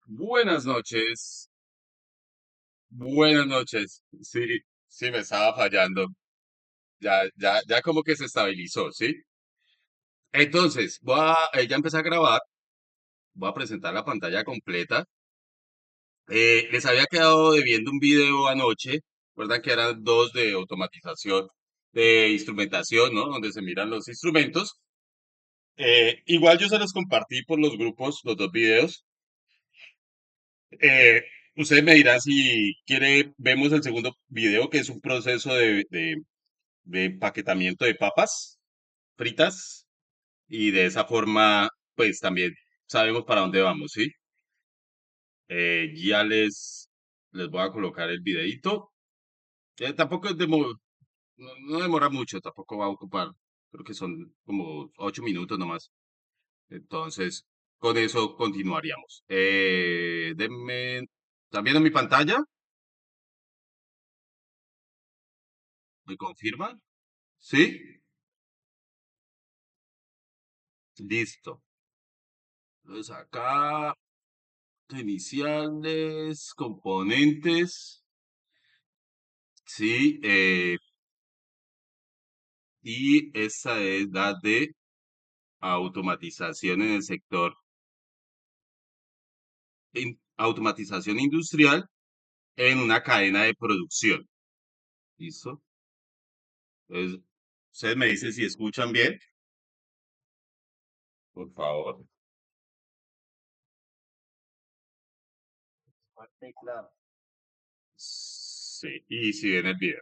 Buenas noches, buenas noches. Sí, sí, me estaba fallando. Ya como que se estabilizó, ¿sí? Entonces, ya empecé a grabar, voy a presentar la pantalla completa. Les había quedado debiendo un video anoche, ¿verdad? Que eran dos de automatización, de instrumentación, ¿no? Donde se miran los instrumentos. Igual yo se los compartí por los grupos, los dos videos. Eh, Ustedes me dirán si quiere, vemos el segundo video, que es un proceso de empaquetamiento de papas fritas y de esa forma, pues también sabemos para dónde vamos, ¿sí? Ya les voy a colocar el videito. Tampoco no demora mucho, tampoco va a ocupar, creo que son como 8 minutos nomás. Entonces, con eso continuaríamos. ¿Están viendo mi pantalla? ¿Me confirman? ¿Sí? Listo. Entonces acá, iniciales, componentes, sí, y esa es la de automatización en el sector, automatización industrial en una cadena de producción. ¿Listo? Entonces, ustedes me dicen si escuchan bien, por favor. Sí, y si ven el video.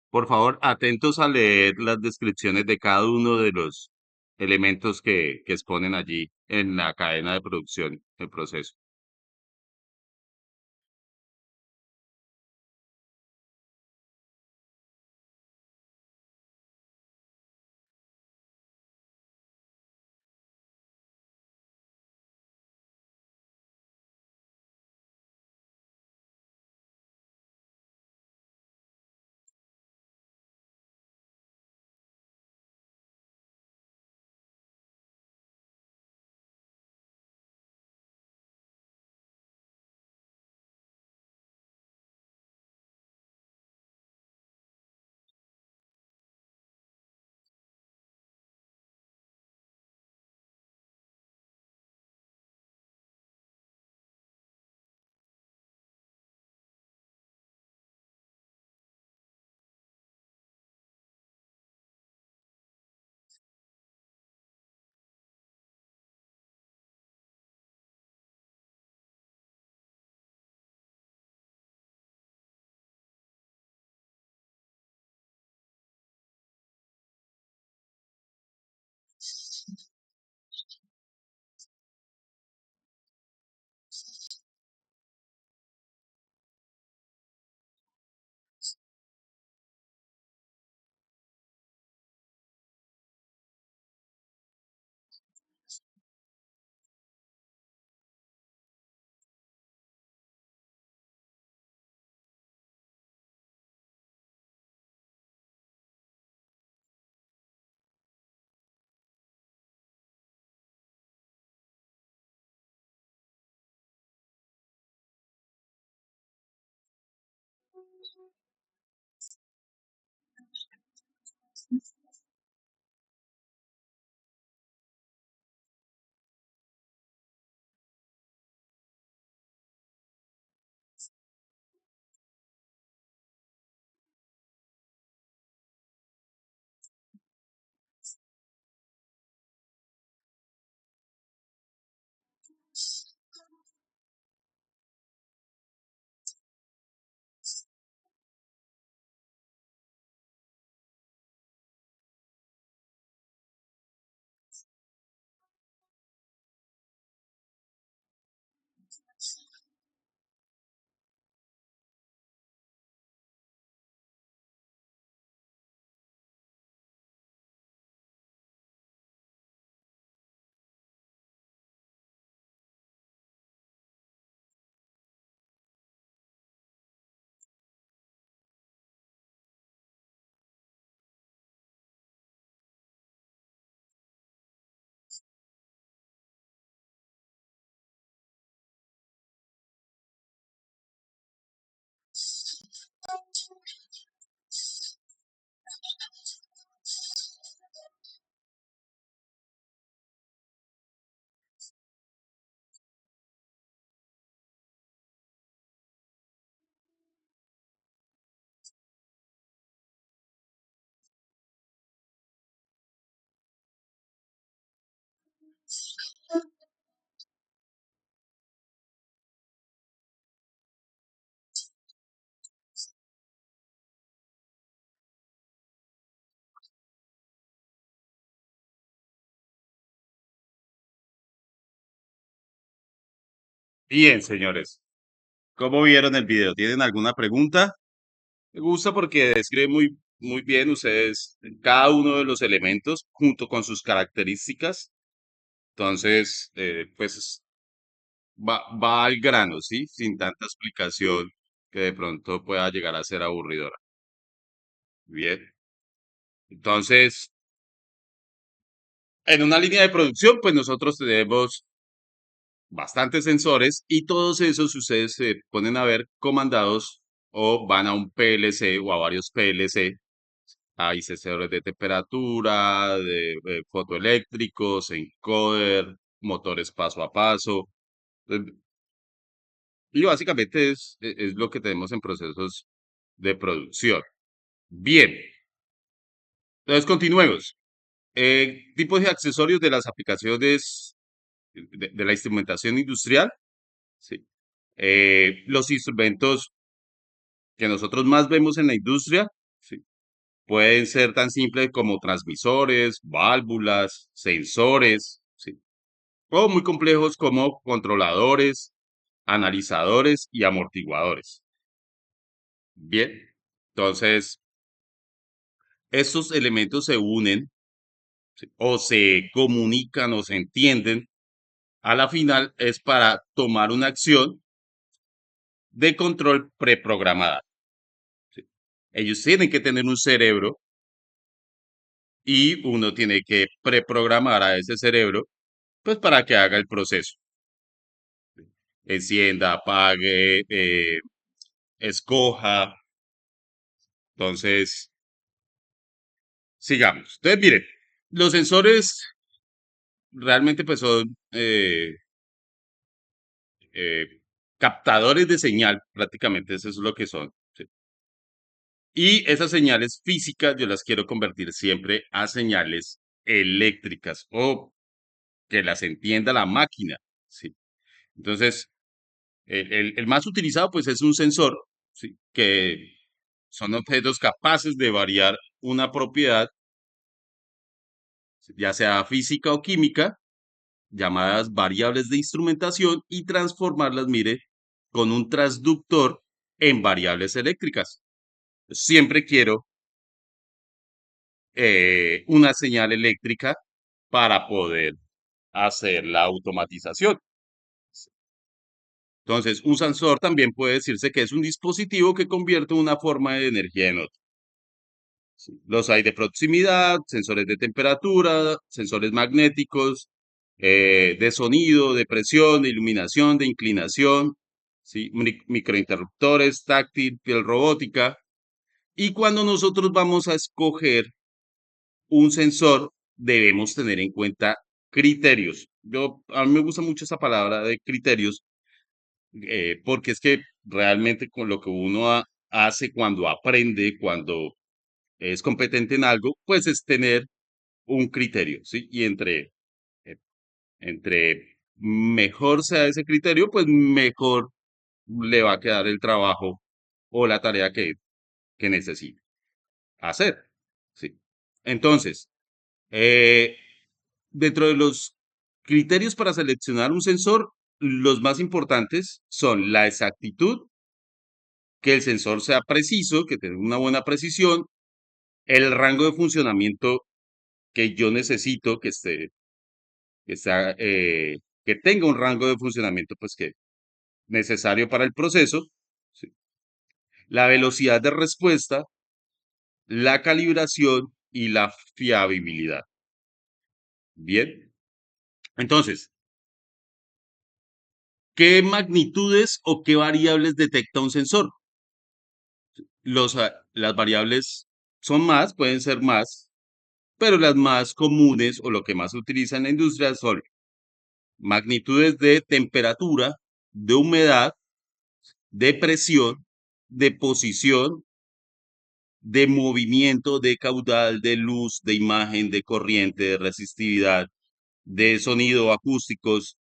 Por favor, atentos a leer las descripciones de cada uno de los elementos que exponen allí en la cadena de producción, el proceso. Bien, señores. ¿Cómo vieron el video? ¿Tienen alguna pregunta? Me gusta porque describe muy bien ustedes cada uno de los elementos junto con sus características. Entonces, pues va al grano, ¿sí? Sin tanta explicación que de pronto pueda llegar a ser aburridora. Bien. Entonces, en una línea de producción, pues nosotros tenemos bastantes sensores y todos esos, si ustedes se ponen a ver, comandados o van a un PLC o a varios PLC. Hay sensores de temperatura, de fotoeléctricos, encoder, motores paso a paso. eh, Y básicamente es lo que tenemos en procesos de producción. Bien, entonces continuemos. Tipos de accesorios de las aplicaciones de la instrumentación industrial. Sí. Los instrumentos que nosotros más vemos en la industria, sí, pueden ser tan simples como transmisores, válvulas, sensores, sí, o muy complejos como controladores, analizadores y amortiguadores. Bien, entonces estos elementos se unen, sí, o se comunican o se entienden. A la final es para tomar una acción de control preprogramada. Sí. Ellos tienen que tener un cerebro y uno tiene que preprogramar a ese cerebro, pues para que haga el proceso. Encienda, apague, escoja. Entonces, sigamos. Entonces, miren, los sensores realmente pues son eh, captadores de señal, prácticamente eso es lo que son. ¿Sí? Y esas señales físicas yo las quiero convertir siempre a señales eléctricas o que las entienda la máquina. ¿Sí? Entonces, el más utilizado pues es un sensor, ¿sí? Que son objetos capaces de variar una propiedad, ya sea física o química, llamadas variables de instrumentación y transformarlas, mire, con un transductor en variables eléctricas. Siempre quiero una señal eléctrica para poder hacer la automatización. Entonces, un sensor también puede decirse que es un dispositivo que convierte una forma de energía en otra. Sí. Los hay de proximidad, sensores de temperatura, sensores magnéticos, de sonido, de presión, de iluminación, de inclinación, ¿sí? Microinterruptores, táctil, piel robótica. Y cuando nosotros vamos a escoger un sensor, debemos tener en cuenta criterios. A mí me gusta mucho esa palabra de criterios, porque es que realmente con lo que uno hace cuando aprende, cuando es competente en algo, pues es tener un criterio, ¿sí? Y eh, entre mejor sea ese criterio, pues mejor le va a quedar el trabajo o la tarea que necesite hacer, ¿sí? Entonces, eh, dentro de los criterios para seleccionar un sensor, los más importantes son la exactitud, que el sensor sea preciso, que tenga una buena precisión, el rango de funcionamiento que yo necesito que sea, que tenga un rango de funcionamiento pues que necesario para el proceso, ¿sí? La velocidad de respuesta, la calibración y la fiabilidad. Bien, entonces, ¿qué magnitudes o qué variables detecta un sensor? las variables son más, pueden ser más, pero las más comunes o lo que más se utiliza en la industria son magnitudes de temperatura, de humedad, de presión, de posición, de movimiento, de caudal, de luz, de imagen, de corriente, de resistividad, de sonido, acústicos,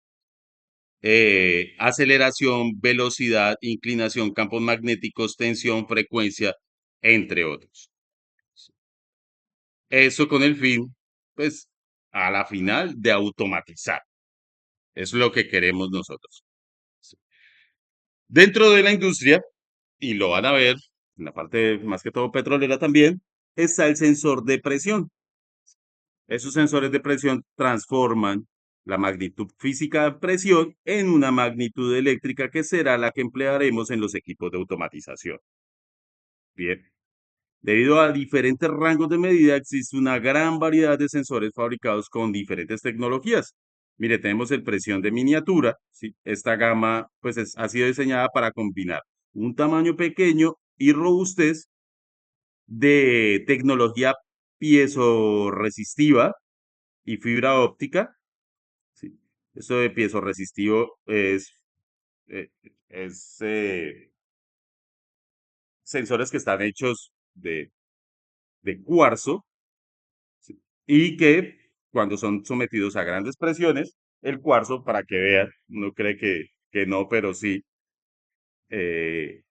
aceleración, velocidad, inclinación, campos magnéticos, tensión, frecuencia, entre otros. Eso con el fin, pues, a la final de automatizar. Es lo que queremos nosotros. Dentro de la industria, y lo van a ver en la parte más que todo petrolera también, está el sensor de presión. Esos sensores de presión transforman la magnitud física de presión en una magnitud eléctrica que será la que emplearemos en los equipos de automatización. Bien, debido a diferentes rangos de medida, existe una gran variedad de sensores fabricados con diferentes tecnologías. Mire, tenemos el presión de miniatura, ¿sí? Esta gama pues ha sido diseñada para combinar un tamaño pequeño y robustez de tecnología piezoresistiva y fibra óptica. Sí. Esto de piezo eh, es sensores que están hechos de cuarzo, ¿sí? Y que cuando son sometidos a grandes presiones, el cuarzo, para que vean, uno cree que no, pero sí, eh,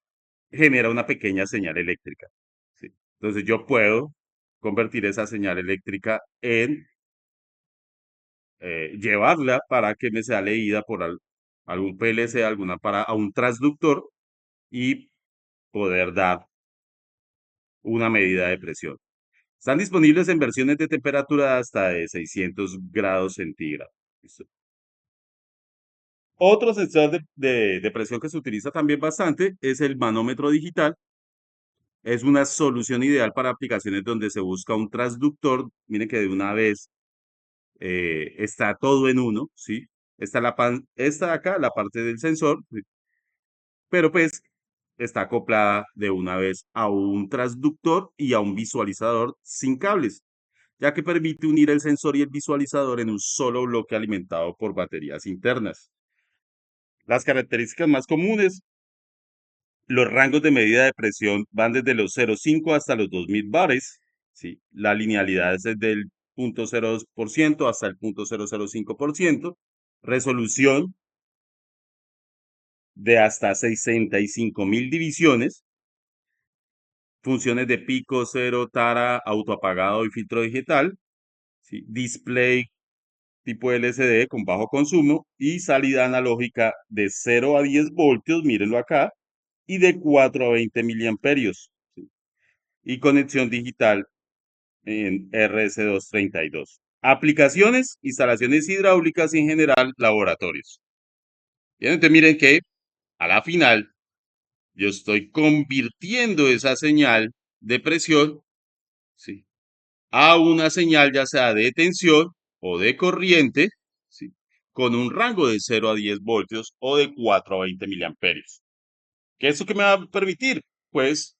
genera una pequeña señal eléctrica. ¿Sí? Entonces yo puedo convertir esa señal eléctrica en llevarla para que me sea leída por algún PLC, a un transductor y poder dar una medida de presión. Están disponibles en versiones de temperatura hasta de 600 grados centígrados. ¿Listo? Otro sensor de presión que se utiliza también bastante es el manómetro digital. Es una solución ideal para aplicaciones donde se busca un transductor. Miren que de una vez está todo en uno, ¿sí? Esta de acá, la parte del sensor, ¿sí? Pero pues está acoplada de una vez a un transductor y a un visualizador sin cables, ya que permite unir el sensor y el visualizador en un solo bloque alimentado por baterías internas. Las características más comunes, los rangos de medida de presión van desde los 0,5 hasta los 2000 bares, ¿sí? La linealidad es desde el 0,02% hasta el 0,005%, resolución de hasta 65.000 divisiones, funciones de pico, cero, tara, autoapagado y filtro digital, ¿sí? Display tipo LCD con bajo consumo y salida analógica de 0 a 10 voltios, mírenlo acá, y de 4 a 20 miliamperios, ¿sí? Y conexión digital en RS232. Aplicaciones, instalaciones hidráulicas y en general laboratorios. Bien, entonces miren que a la final yo estoy convirtiendo esa señal de presión, ¿sí? A una señal ya sea de tensión o de corriente, ¿sí? Con un rango de 0 a 10 voltios o de 4 a 20 miliamperios. ¿Qué es eso que me va a permitir? Pues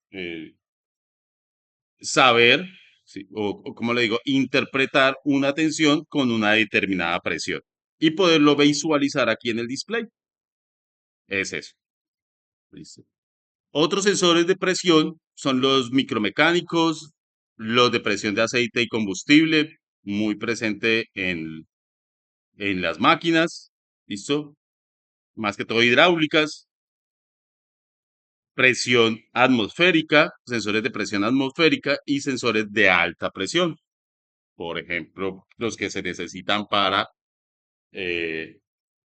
saber, ¿sí? O como le digo, interpretar una tensión con una determinada presión y poderlo visualizar aquí en el display. Es eso. ¿Listo? Otros sensores de presión son los micromecánicos, los de presión de aceite y combustible, muy presente en las máquinas, ¿listo? Más que todo hidráulicas, presión atmosférica, sensores de presión atmosférica y sensores de alta presión. Por ejemplo, los que se necesitan para eh,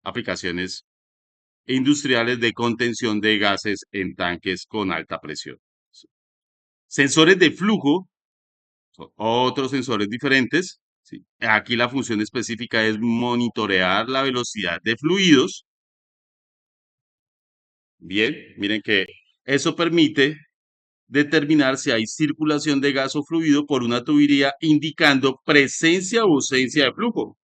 aplicaciones industriales de contención de gases en tanques con alta presión. Sensores de flujo son otros sensores diferentes. ¿Sí? Aquí la función específica es monitorear la velocidad de fluidos. Bien, miren que eso permite determinar si hay circulación de gas o fluido por una tubería indicando presencia o ausencia de flujo,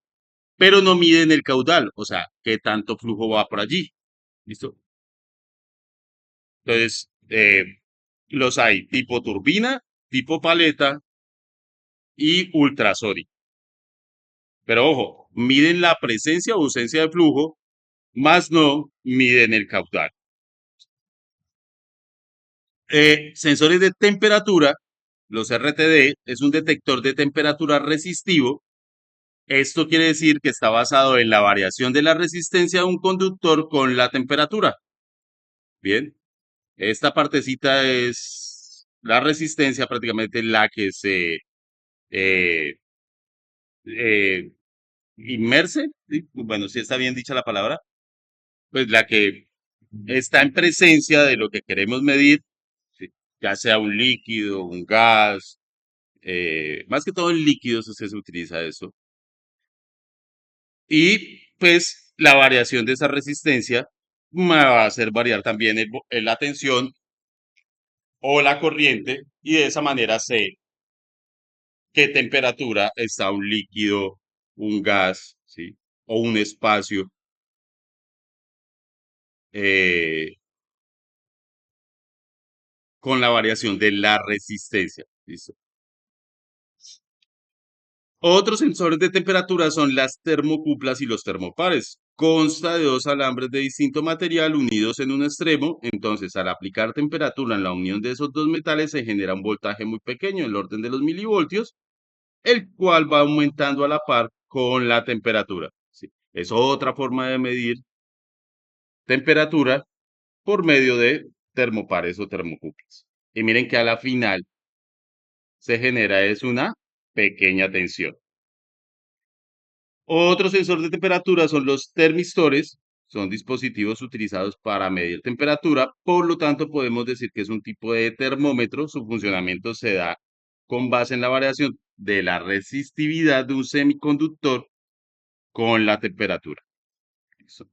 pero no miden el caudal, o sea, qué tanto flujo va por allí. ¿Listo? Entonces, Los hay tipo turbina, tipo paleta y ultrasónico. Pero ojo, miden la presencia o ausencia de flujo, más no miden el caudal. Sensores de temperatura, los RTD, es un detector de temperatura resistivo. Esto quiere decir que está basado en la variación de la resistencia de un conductor con la temperatura. Bien, esta partecita es la resistencia prácticamente la que se eh, eh, inmerse, ¿sí? Bueno, si está bien dicha la palabra, pues la que está en presencia de lo que queremos medir, ¿sí? Ya sea un líquido, un gas, más que todo en líquidos es que se utiliza eso. Y pues la variación de esa resistencia me va a hacer variar también la tensión o la corriente y de esa manera sé qué temperatura está un líquido, un gas, ¿sí? O un espacio eh, con la variación de la resistencia. ¿Listo? Otros sensores de temperatura son las termocuplas y los termopares. Consta de dos alambres de distinto material unidos en un extremo, entonces al aplicar temperatura en la unión de esos dos metales se genera un voltaje muy pequeño, en el orden de los milivoltios, el cual va aumentando a la par con la temperatura. ¿Sí? Es otra forma de medir temperatura por medio de termopares o termocuplas. Y miren que a la final se genera es una pequeña tensión. Otro sensor de temperatura son los termistores. Son dispositivos utilizados para medir temperatura, por lo tanto podemos decir que es un tipo de termómetro. Su funcionamiento se da con base en la variación de la resistividad de un semiconductor con la temperatura. Listo.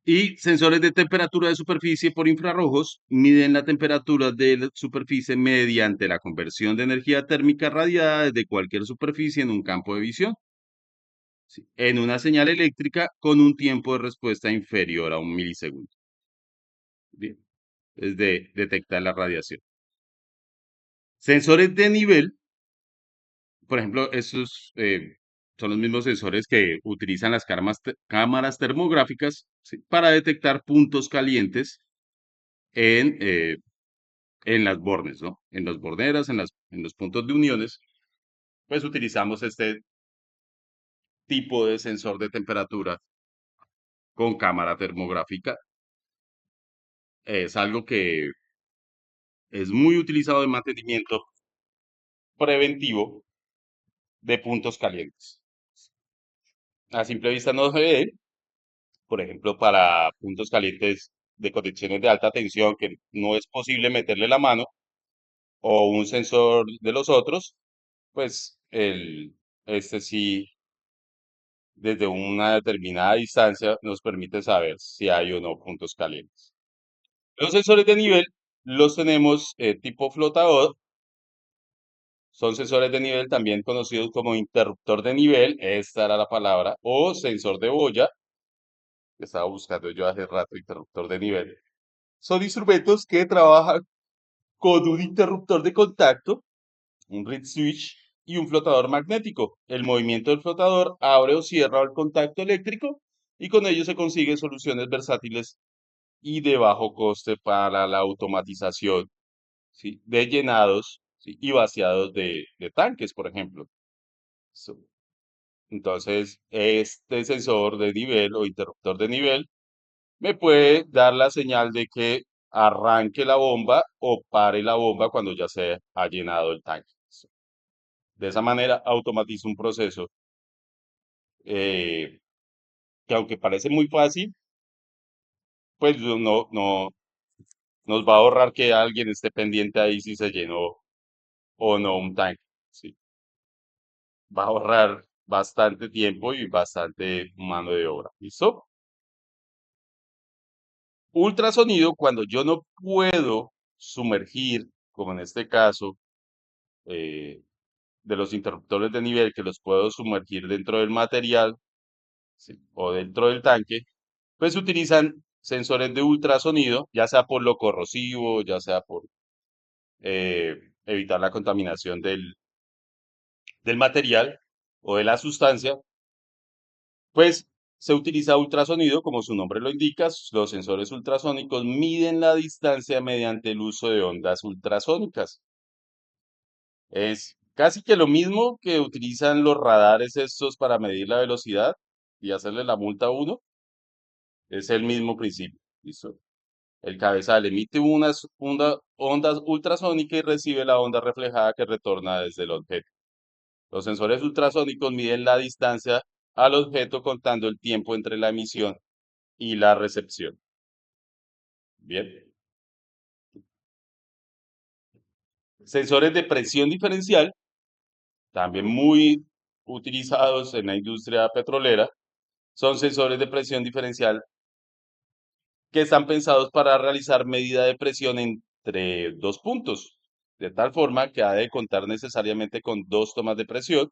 Y sensores de temperatura de superficie por infrarrojos miden la temperatura de la superficie mediante la conversión de energía térmica radiada desde cualquier superficie en un campo de visión, ¿sí? En una señal eléctrica con un tiempo de respuesta inferior a un milisegundo. Bien, es de detectar la radiación. Sensores de nivel, por ejemplo, estos son los mismos sensores que utilizan las cámaras termográficas, ¿sí? Para detectar puntos calientes en, eh, en las bornes, ¿no? En las borneras, en los puntos de uniones, pues utilizamos este tipo de sensor de temperatura con cámara termográfica. Es algo que es muy utilizado en mantenimiento preventivo de puntos calientes. A simple vista no se ve, por ejemplo, para puntos calientes de conexiones de alta tensión que no es posible meterle la mano o un sensor de los otros, pues este sí, desde una determinada distancia nos permite saber si hay o no puntos calientes. Los sensores de nivel los tenemos tipo flotador. Son sensores de nivel también conocidos como interruptor de nivel, esta era la palabra, o sensor de boya, que estaba buscando yo hace rato, interruptor de nivel. Son instrumentos que trabajan con un interruptor de contacto, un reed switch y un flotador magnético. El movimiento del flotador abre o cierra el contacto eléctrico y con ello se consiguen soluciones versátiles y de bajo coste para la automatización, ¿sí? De llenados, ¿sí? Y vaciados de tanques, por ejemplo. So- Entonces, este sensor de nivel o interruptor de nivel me puede dar la señal de que arranque la bomba o pare la bomba cuando ya se ha llenado el tanque. De esa manera automatizo un proceso eh, que aunque parece muy fácil, pues no nos va a ahorrar que alguien esté pendiente ahí si se llenó o no un tanque. ¿Sí? Va a ahorrar bastante tiempo y bastante mano de obra. ¿Listo? Ultrasonido, cuando yo no puedo sumergir, como en este caso, eh, de los interruptores de nivel, que los puedo sumergir dentro del material, ¿sí? O dentro del tanque, pues se utilizan sensores de ultrasonido, ya sea por lo corrosivo, ya sea por eh, evitar la contaminación del material o de la sustancia, pues se utiliza ultrasonido, como su nombre lo indica. Los sensores ultrasónicos miden la distancia mediante el uso de ondas ultrasónicas. Es casi que lo mismo que utilizan los radares estos para medir la velocidad y hacerle la multa a uno. Es el mismo principio. ¿Listo? El cabezal emite unas ondas ultrasónicas y recibe la onda reflejada que retorna desde el objeto. Los sensores ultrasónicos miden la distancia al objeto contando el tiempo entre la emisión y la recepción. Bien. Sensores de presión diferencial, también muy utilizados en la industria petrolera, son sensores de presión diferencial que están pensados para realizar medida de presión entre dos puntos, de tal forma que ha de contar necesariamente con dos tomas de presión.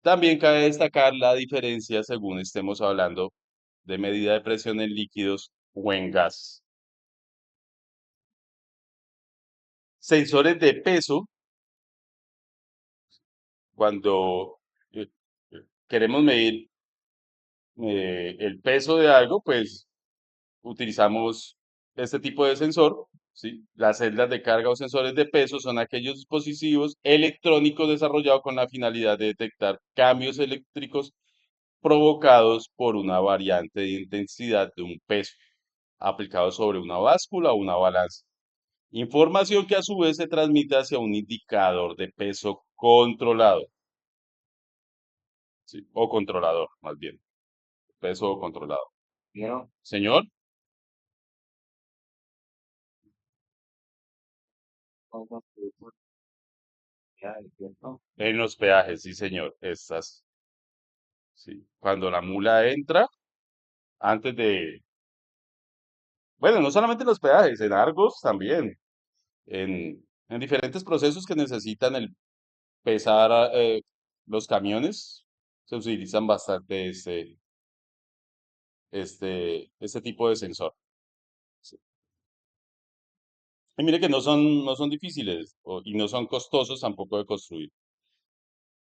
También cabe destacar la diferencia según estemos hablando de medida de presión en líquidos o en gas. Sensores de peso, cuando eh, queremos medir el peso de algo, pues utilizamos este tipo de sensor, ¿sí? Las celdas de carga o sensores de peso son aquellos dispositivos electrónicos desarrollados con la finalidad de detectar cambios eléctricos provocados por una variante de intensidad de un peso aplicado sobre una báscula o una balanza. Información que a su vez se transmite hacia un indicador de peso controlado, ¿sí? O controlador, más bien, peso controlado. ¿No? Señor, en los peajes, sí, señor. Estas, sí. Cuando la mula entra, antes de, bueno, no solamente en los peajes, en Argos también, en diferentes procesos que necesitan el pesar los camiones, se utilizan bastante este tipo de sensor. Sí. Y mire que no son difíciles y no son costosos tampoco de construir.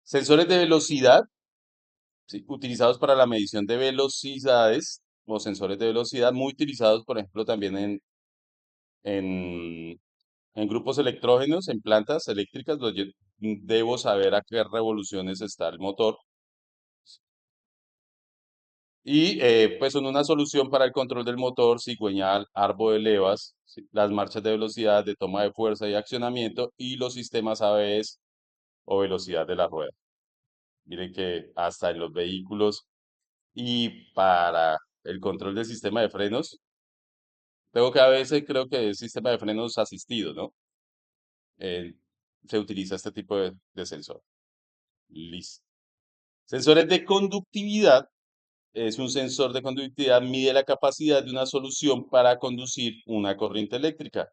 Sensores de velocidad, sí, utilizados para la medición de velocidades o sensores de velocidad, muy utilizados, por ejemplo, también en, en grupos electrógenos, en plantas eléctricas, donde yo debo saber a qué revoluciones está el motor. Y pues son una solución para el control del motor, cigüeñal, árbol de levas, ¿sí? Las marchas de velocidad, de toma de fuerza y accionamiento y los sistemas ABS o velocidad de la rueda. Miren que hasta en los vehículos y para el control del sistema de frenos, tengo que a veces creo que es sistema de frenos asistido, ¿no? Eh, Se utiliza este tipo de sensor. Listo. Sensores de conductividad. Es un sensor de conductividad, mide la capacidad de una solución para conducir una corriente eléctrica.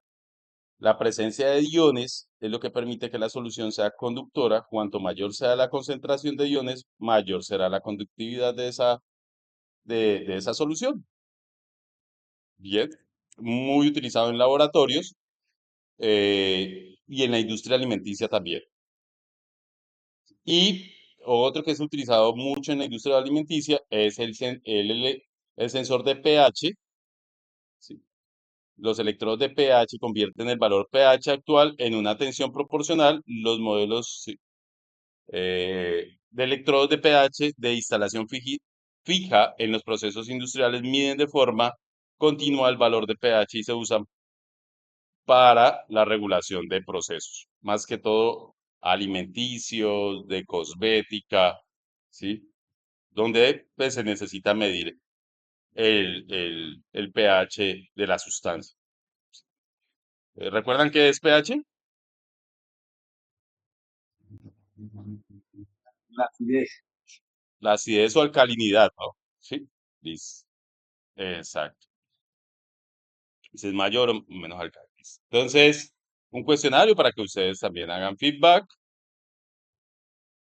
La presencia de iones es lo que permite que la solución sea conductora. Cuanto mayor sea la concentración de iones, mayor será la conductividad de esa solución. Bien, muy utilizado en laboratorios y en la industria alimenticia también. Y otro que es utilizado mucho en la industria alimenticia es el sensor de pH. ¿Sí? Los electrodos de pH convierten el valor pH actual en una tensión proporcional. Los modelos sí, de electrodos de pH de instalación fija en los procesos industriales miden de forma continua el valor de pH y se usan para la regulación de procesos, más que todo alimenticios, de cosmética, ¿sí? Donde pues, se necesita medir el pH de la sustancia. ¿Recuerdan qué es pH? La acidez. La acidez o alcalinidad, ¿no? Sí. Listo. Exacto. Si es mayor o menos alcalino. Entonces, un cuestionario para que ustedes también hagan feedback.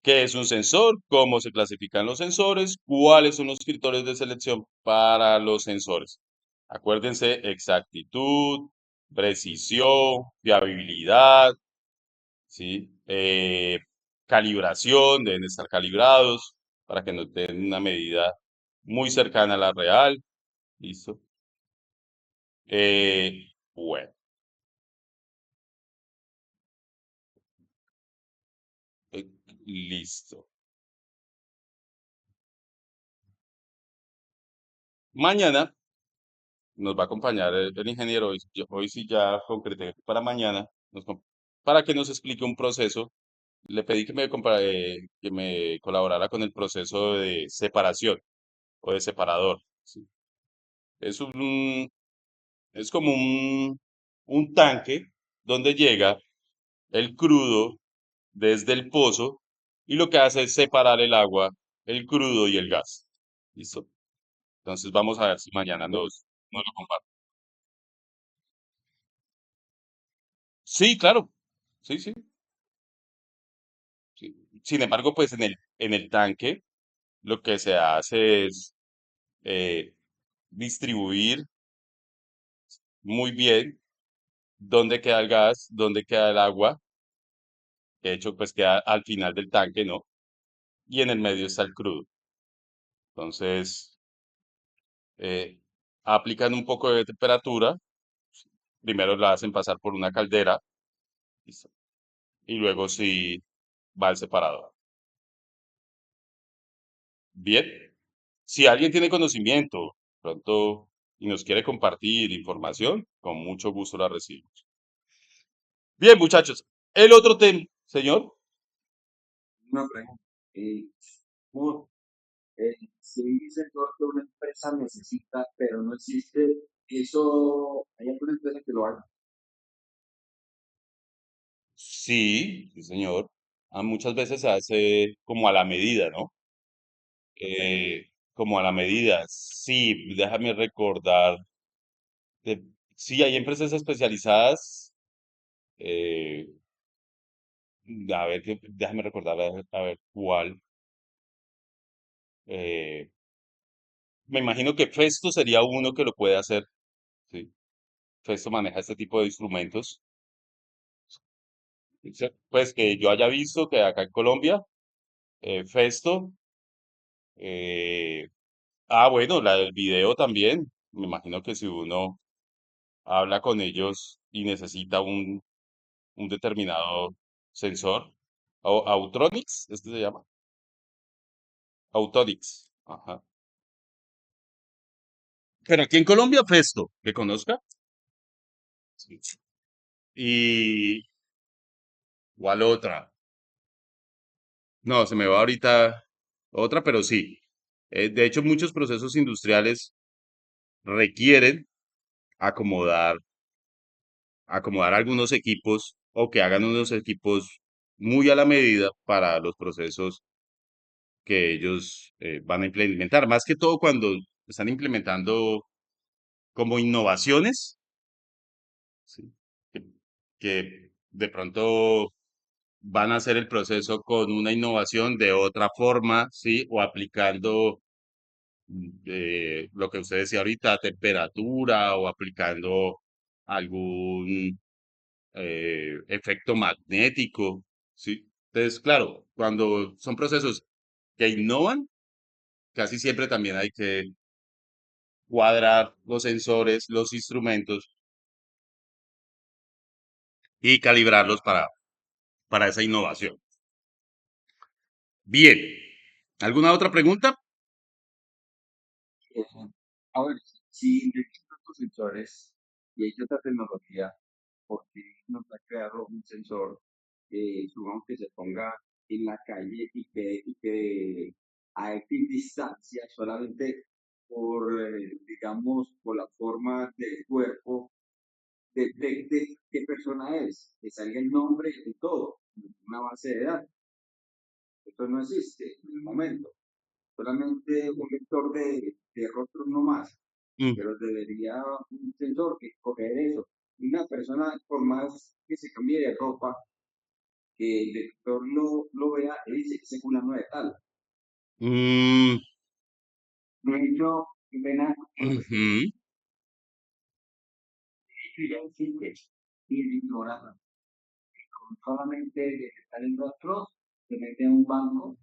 ¿Qué es un sensor? ¿Cómo se clasifican los sensores? ¿Cuáles son los criterios de selección para los sensores? Acuérdense, exactitud, precisión, fiabilidad, ¿sí? Calibración, deben estar calibrados para que nos den una medida muy cercana a la real. ¿Listo? Bueno, eh, listo. Mañana nos va a acompañar el ingeniero. Hoy sí ya concreté para mañana, para que nos explique un proceso. Le pedí que me colaborara con el proceso de separación o de separador. ¿Sí? Es es como un tanque donde llega el crudo desde el pozo y lo que hace es separar el agua, el crudo y el gas. ¿Listo? Entonces vamos a ver si mañana nos lo comparte. Sí, claro. Sí, sí, sí. Sin embargo, pues en el tanque lo que se hace es distribuir muy bien dónde queda el gas, dónde queda el agua, que de hecho pues queda al final del tanque, ¿no? Y en el medio está el crudo. Entonces, eh, aplican un poco de temperatura, primero la hacen pasar por una caldera, ¿listo? Y luego sí va al separador. Bien, si alguien tiene conocimiento pronto y nos quiere compartir información, con mucho gusto la recibimos. Bien, muchachos, el otro tema, señor. Una pregunta. Por, si dice que una empresa necesita, pero no existe, eso, hay alguna empresa que lo haga. Sí, sí, señor. Muchas veces se hace como a la medida, ¿no? Como a la medida. Sí, déjame recordar. de- sí, hay empresas especializadas. eh, a ver, déjame recordar a ver cuál. eh, Me imagino que Festo sería uno que lo puede hacer. Sí. Festo maneja este tipo de instrumentos. Sí, pues que yo haya visto que acá en Colombia, Festo, eh, bueno, la del video también. Me imagino que si uno habla con ellos y necesita un determinado sensor, o Autronics, este se llama, Autonix. Ajá. Pero aquí en Colombia, Festo, que conozca. Sí. Y, ¿cuál otra? No, se me va ahorita otra, pero sí. De hecho, muchos procesos industriales requieren acomodar, acomodar algunos equipos o que hagan unos equipos muy a la medida para los procesos que ellos van a implementar. Más que todo cuando están implementando como innovaciones, ¿sí? que, que de pronto van a hacer el proceso con una innovación de otra forma, ¿sí? O aplicando lo que usted decía ahorita, temperatura o aplicando algún efecto magnético, ¿sí? Entonces, claro, cuando son procesos que innovan, casi siempre también hay que cuadrar los sensores, los instrumentos y calibrarlos para esa innovación. Bien, ¿alguna otra pregunta? Eh, a ver, si existen tantos sensores y hay tanta tecnología, ¿por qué no se ha creado un sensor, supongamos que se ponga en la calle y que a X distancia, solamente por, digamos, por la forma del cuerpo, detecte qué persona es, que salga el nombre y todo, una base de datos? Esto no existe en el momento, solamente un lector de rostros no más, Mm, pero debería un sensor que coger eso. Una persona, por más que se cambie de ropa, que el lector lo vea y dice, ese fulano de tal. mm, De hecho, qué pena, profesor, ujú. servicio ya existe y el ignorante solamente detectar el rostro, se mete en un banco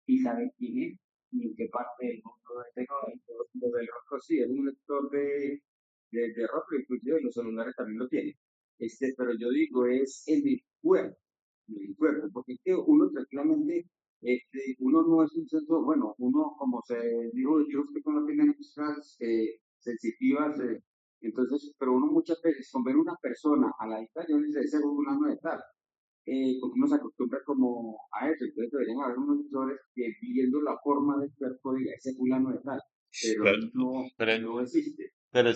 y sabe quién es y en qué parte del mundo es. Lo del rostro sí, es un lector de rostro, inclusive los celulares también lo tienen. Pero yo digo, es en el cuerpo, porque es que uno tranquilamente, uno no es un centro, bueno, uno como se dijo usted que no tiene muchas sensitivas, pero uno muchas veces con ver una persona a la distancia, uno dice, ese es un de tal porque uno se acostumbra como a eso, entonces deberían haber unos doctores que viendo la forma del cuerpo diga, ese fulano de tal, pero Pero, pero, no existe. pero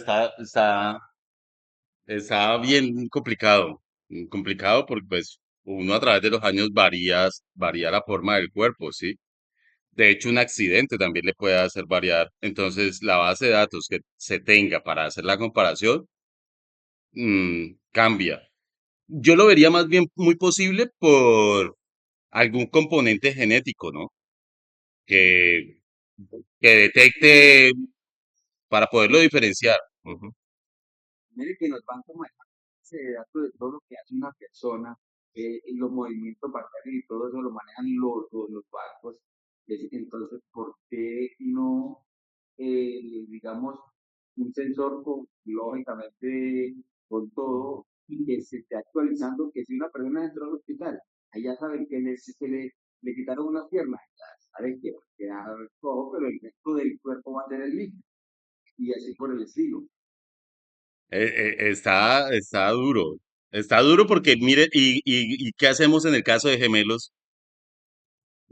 está bien complicado. Complicado porque pues uno a través de los años varía la forma del cuerpo, ¿sí? De hecho, un accidente también le puede hacer variar. Entonces, la base de datos que se tenga para hacer la comparación, cambia. Yo lo vería más bien muy posible por algún componente genético, ¿no? Que, que detecte para poderlo diferenciar. Ujú. Mire que nos van como ese dato de todo lo que hace una persona, y los movimientos bancarios y todo eso lo manejan los bancos. Entonces, ¿por qué no, digamos, un sensor lógicamente con todo y que se esté actualizando que si una persona entró al hospital, allá saben le quitaron unas piernas, ya saben que va a quedar cojo, pero el resto del cuerpo va a ser el mismo y así por el estilo. Está duro. Está duro porque, mire, y ¿qué hacemos en el caso de gemelos?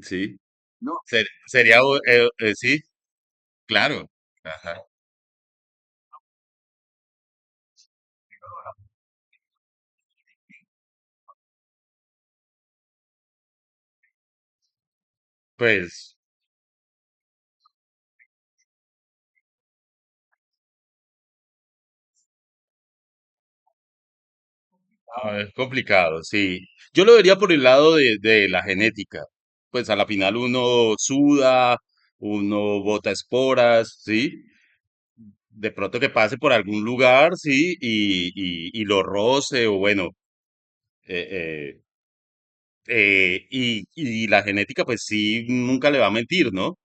Sí. No, Sería, sí, claro. Ajá. Pues, es complicado, sí. Yo lo vería por el lado de la genética. Pues a la final uno suda, uno bota esporas, ¿sí? De pronto que pase por algún lugar, sí, y lo roce, o bueno, eh, y la genética, pues sí, nunca le va a mentir, ¿no?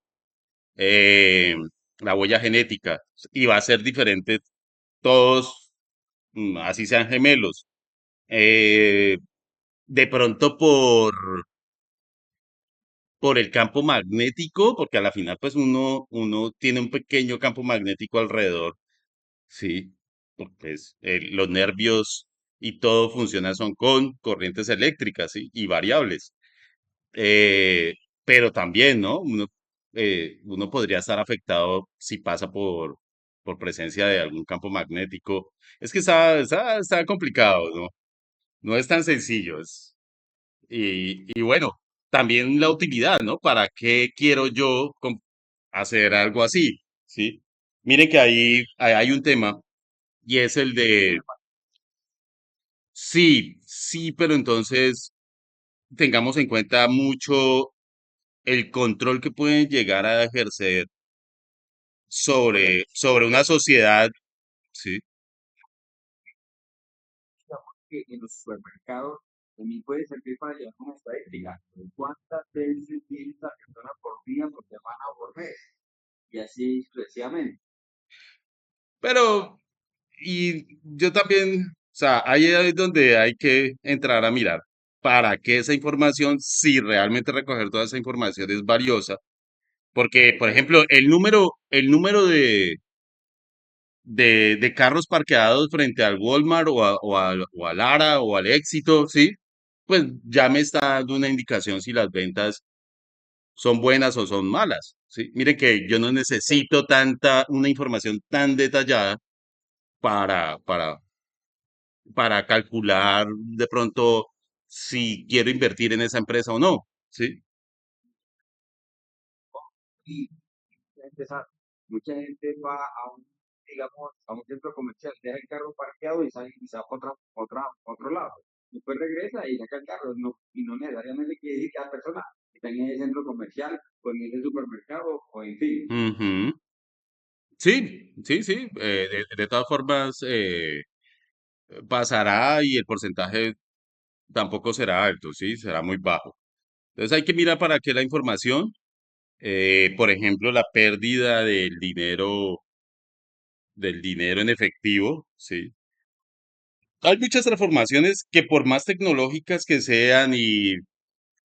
Eh, la huella genética, y va a ser diferente todos, así sean gemelos. Eh, de pronto por el campo magnético, porque a la final, pues uno tiene un pequeño campo magnético alrededor. Sí, pues los nervios y todo funciona son con corrientes eléctricas, ¿sí? Y variables. Eh, pero también, ¿no? Uno podría estar afectado si pasa por presencia de algún campo magnético. Es que está complicado, ¿no? No es tan sencillo. Y bueno, también la utilidad, ¿no? ¿Para qué quiero yo hacer algo así? ¿Sí? Miren que ahí hay un tema y es el de, sí, sí, pero entonces tengamos en cuenta mucho el control que pueden llegar a ejercer sobre una sociedad, sí. que en los supermercados también puede servir para llevar una estadística. ¿Cuántas veces viene esta persona por día, por semana o por mes? Y así sucesivamente. Y yo también, o sea, ahí es donde hay que entrar a mirar para qué esa información, si realmente recoger toda esa información es valiosa, porque, por ejemplo, el número de carros parqueados frente al Walmart o al Lara o al Éxito, ¿sí? Pues ya me está dando una indicación si las ventas son buenas o son malas, ¿sí? Mire que yo no necesito una información tan detallada para, para, para calcular de pronto si quiero invertir en esa empresa o no, ¿sí? Y mucha gente va a digamos, a un centro comercial, deja el carro parqueado y sale y se va para otro lado. Después regresa y saca el carro, y no necesariamente quiere decir que la persona está en ese centro comercial o en ese supermercado o en fin. Ujú. Sí, sí, sí. De todas formas, pasará y el porcentaje tampoco será alto, ¿sí? Será muy bajo. Entonces hay que mirar para qué la información, por ejemplo, la pérdida del dinero en efectivo, ¿sí? Hay muchas transformaciones que por más tecnológicas que sean y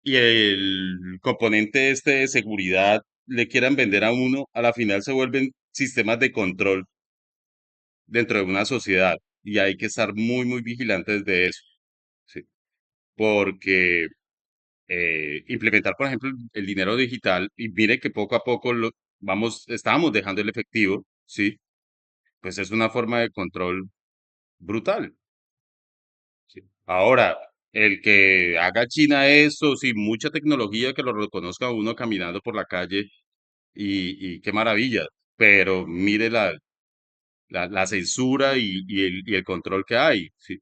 el componente este de seguridad le quieran vender a uno, a la final se vuelven sistemas de control dentro de una sociedad y hay que estar muy, muy vigilantes de eso, ¿sí? Porque implementar, por ejemplo, el dinero digital y mire que poco a poco estamos dejando el efectivo, ¿sí? Pues es una forma de control brutal, ¿sí? Ahora, el que haga China eso, sí, mucha tecnología que lo reconozca uno caminando por la calle y qué maravilla, pero mire la censura y el control que hay, ¿sí?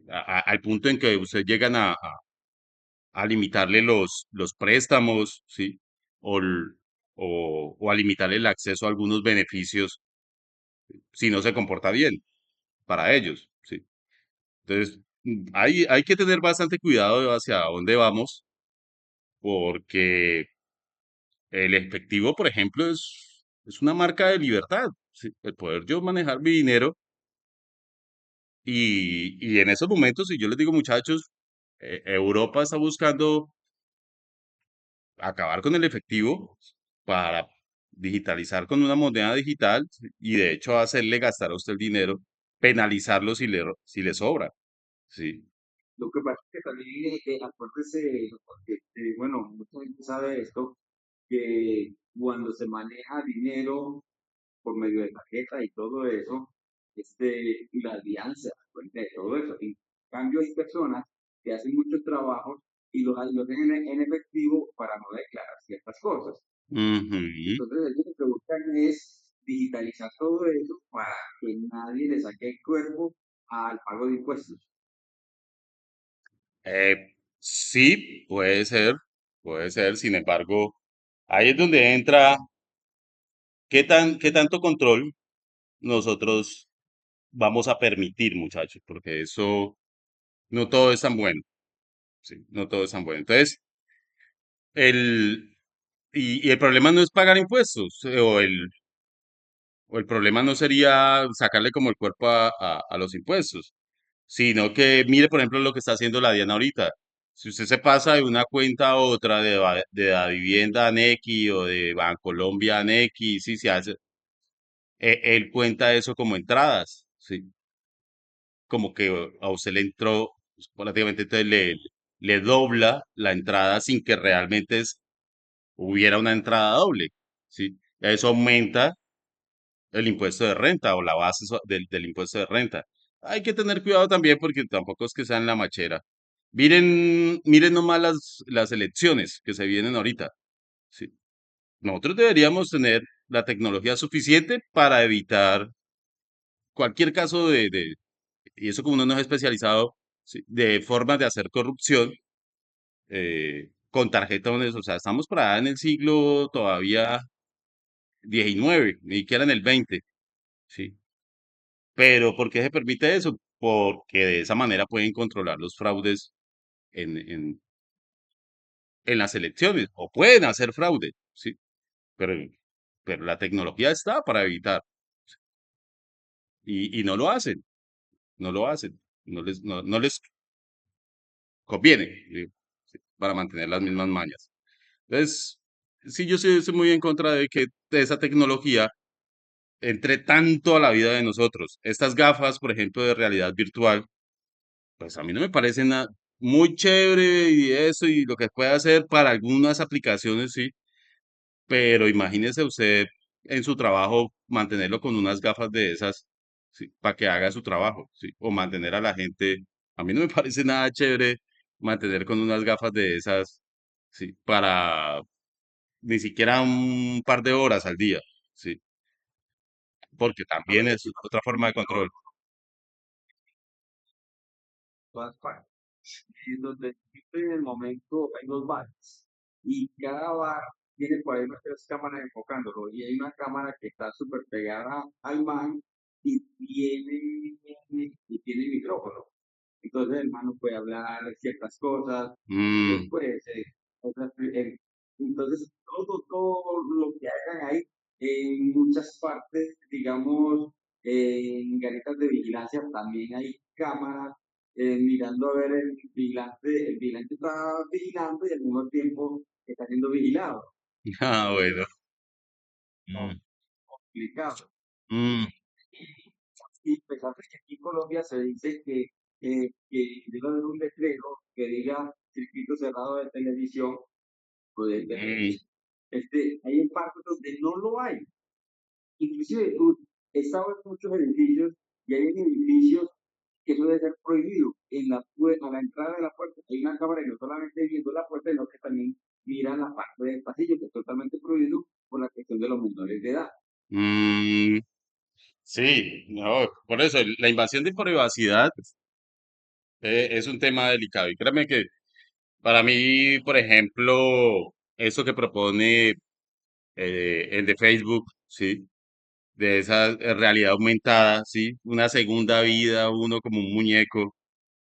Al punto en que ustedes llegan a limitarle los préstamos, ¿sí? O, o a limitarle el acceso a algunos beneficios si no se comporta bien para ellos, ¿sí? Entonces, hay que tener bastante cuidado hacia dónde vamos, porque el efectivo, por ejemplo, es una marca de libertad, ¿sí? El poder yo manejar mi dinero y en esos momentos, si yo les digo, muchachos, Europa está buscando acabar con el efectivo para digitalizar con una moneda digital y de hecho hacerle gastar a usted el dinero, penalizarlo si le sobra, ¿sí? Lo que pasa es que también, acuérdese, porque, bueno, mucha gente sabe esto, que cuando se maneja dinero por medio de tarjeta y todo eso, y la alianza, cuenta de todo eso. En cambio, hay personas que hacen muchos trabajos y los hacen en efectivo para no declarar ciertas cosas. Ujú. Entonces, ellos lo que buscan es digitalizar todo eso para que nadie le saque el cuerpo al pago de impuestos. Sí, puede ser, sin embargo, ahí es donde entra qué tanto control nosotros vamos a permitir, muchachos, porque eso no todo es tan bueno, sí, no todo es tan bueno. Entonces, el, y el problema no es pagar impuestos, o el problema no sería sacarle como el cuerpo a los impuestos, sino que mire, por ejemplo, lo que está haciendo la Diana ahorita. Si usted se pasa de una cuenta a otra, de la vivienda a Nequi o de Bancolombia a Nequi, sí, se hace, él cuenta eso como entradas, sí, como que a usted le entró, pues, prácticamente entonces le dobla la entrada sin que realmente hubiera una entrada doble, sí. Eso aumenta el impuesto de renta o la base del impuesto de renta. Hay que tener cuidado también porque tampoco es que sean la machera. Miren nomás las elecciones que se vienen ahorita. ¿Sí? Nosotros deberíamos tener la tecnología suficiente para evitar cualquier caso y eso como uno no es especializado, ¿sí? De formas de hacer corrupción con tarjetones. O sea, estamos por allá en el siglo todavía 19, ni siquiera en el 20. ¿Sí? Pero ¿por qué se permite eso? Porque de esa manera pueden controlar los fraudes en, en, en las elecciones, o pueden hacer fraude, ¿sí? Pero, pero la tecnología está para evitar, y no lo hacen, no lo hacen, no les conviene, ¿sí? Para mantener las mismas mañas. Entonces, sí, yo sí estoy muy en contra de que de esa tecnología entre tanto a la vida de nosotros. Estas gafas, por ejemplo, de realidad virtual, pues a mí no me parece nada muy chévere y eso y lo que puede hacer para algunas aplicaciones, sí, pero imagínese usted en su trabajo mantenerlo con unas gafas de esas, sí, para que haga su trabajo, sí, o mantener a la gente. A mí no me parece nada chévere mantener con unas gafas de esas, sí, para ni siquiera un par de horas al día, sí, porque A ver, también es otra forma de control. todas partes. Y donde yo estoy en el momento, hay dos bares. Y cada bar tiene por ahí unas tres cámaras enfocándolo. Y hay una cámara que está súper pegada al man y tiene micrófono. Entonces el hermano puede hablar ciertas cosas, Mm, pues, otras, entonces todo lo que hagan ahí, en muchas partes, digamos, en garitas de vigilancia también hay cámaras mirando a ver el vigilante está vigilando y al mismo tiempo está siendo vigilado. ah, bueno. No, Mm, complicado. mm, Y pesar de que aquí en Colombia se dice que debe haber un letrero que diga circuito cerrado de televisión o de internet, mm. hay en partes donde no lo hay. Inclusive, he estado en muchos edificios y hay edificios que eso debe ser prohibido. A la entrada de la puerta hay una cámara y no solamente viendo la puerta, sino que también mira la parte del pasillo, que es totalmente prohibido por la cuestión de los menores de edad. Mm, sí, no, por eso la invasión de privacidad es un tema delicado. Y créeme que para mí, por ejemplo, eso que propone el de Facebook, ¿sí? De esa realidad aumentada, ¿sí? Una segunda vida, uno como un muñeco.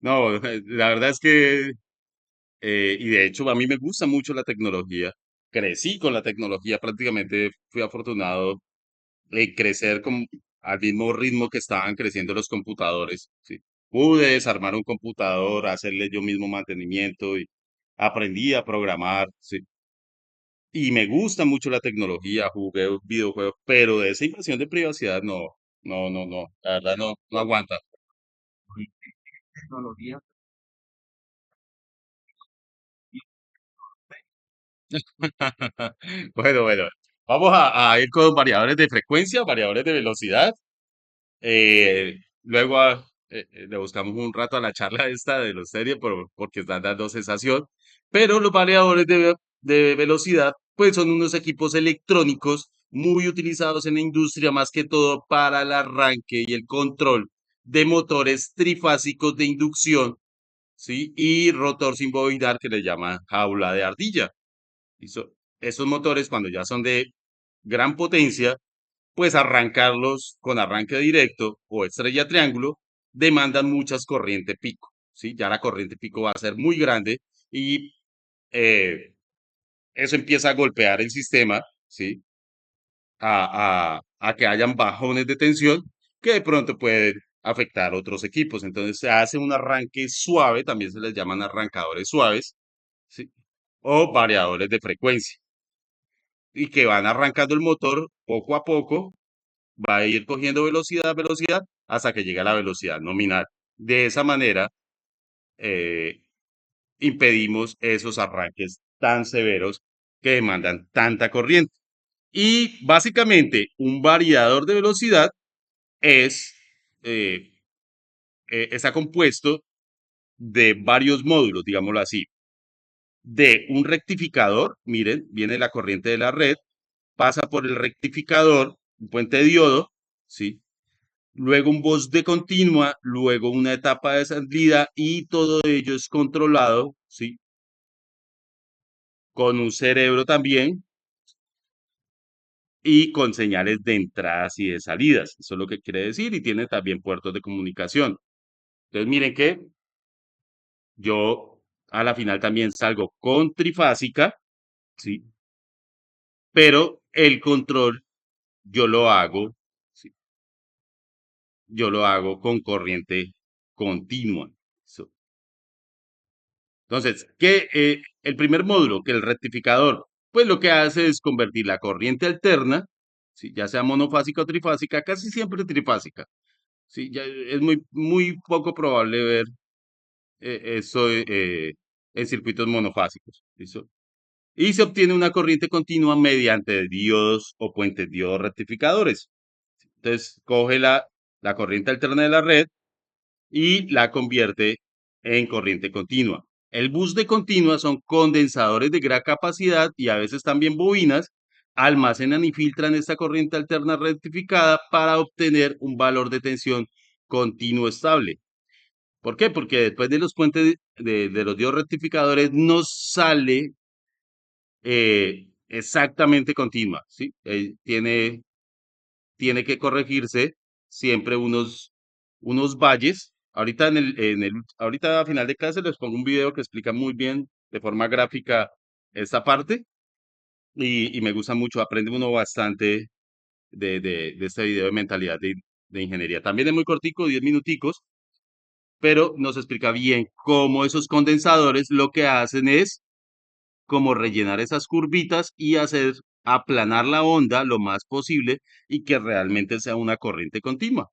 No, la verdad es que, y de hecho a mí me gusta mucho la tecnología. Crecí con la tecnología, prácticamente fui afortunado crecer al mismo ritmo que estaban creciendo los computadores, ¿sí? Pude desarmar un computador, hacerle yo mismo mantenimiento y aprendí a programar, ¿sí? Y me gusta mucho la tecnología, jugué videojuegos, pero de esa invasión de privacidad no, no, no, no, la verdad no, no aguanta. Tecnología. Bueno, bueno, vamos a ir con variadores de frecuencia, variadores de velocidad. Luego le buscamos un rato a la charla esta de los series porque están dando sensación. Pero los variadores de velocidad, pues son unos equipos electrónicos muy utilizados en la industria, más que todo para el arranque y el control de motores trifásicos de inducción, ¿sí? Y rotor sin bobinar que le llaman jaula de ardilla. Y esos motores, cuando ya son de gran potencia, pues arrancarlos con arranque directo o estrella triángulo demandan muchas corriente pico, ¿sí? Ya la corriente pico va a ser muy grande y eh, eso empieza a golpear el sistema, ¿sí? A que hayan bajones de tensión que de pronto pueden afectar otros equipos. Entonces se hace un arranque suave, también se les llaman arrancadores suaves, ¿sí? O variadores de frecuencia y que van arrancando el motor poco a poco, va a ir cogiendo velocidad, velocidad, hasta que llegue a la velocidad nominal. De esa manera, eh, impedimos esos arranques tan severos que demandan tanta corriente. Y básicamente, un variador de velocidad es, eh, está compuesto de varios módulos, digámoslo así, de un rectificador, miren, viene la corriente de la red, pasa por el rectificador, un puente de diodo, ¿sí? Luego un bus de continua, luego una etapa de salida y todo ello es controlado, ¿sí? Con un cerebro también y con señales de entradas y de salidas. Eso es lo que quiere decir y tiene también puertos de comunicación. Entonces miren que yo a la final también salgo con trifásica, ¿sí? Pero el control yo lo hago, ¿sí? Yo lo hago con corriente continua. ¿Sí? Entonces, el primer módulo, que el rectificador, pues lo que hace es convertir la corriente alterna, ¿sí? Ya sea monofásica o trifásica, casi siempre trifásica, ¿sí? Ya es muy, muy poco probable ver eso en circuitos monofásicos, ¿listo? Y se obtiene una corriente continua mediante diodos o puentes diodos rectificadores. Entonces, coge la corriente alterna de la red y la convierte en corriente continua. El bus de continua son condensadores de gran capacidad y a veces también bobinas, almacenan y filtran esta corriente alterna rectificada para obtener un valor de tensión continuo estable. ¿Por qué? Porque después de los puentes de los diodos rectificadores no sale exactamente continua, ¿sí? Tiene que corregirse siempre unos valles. Ahorita a final de clase les pongo un video que explica muy bien de forma gráfica esta parte y me gusta mucho, aprende uno bastante de este video de mentalidad de ingeniería. También es muy cortico, 10 minuticos, pero nos explica bien cómo esos condensadores lo que hacen es como rellenar esas curvitas y hacer aplanar la onda lo más posible y que realmente sea una corriente continua.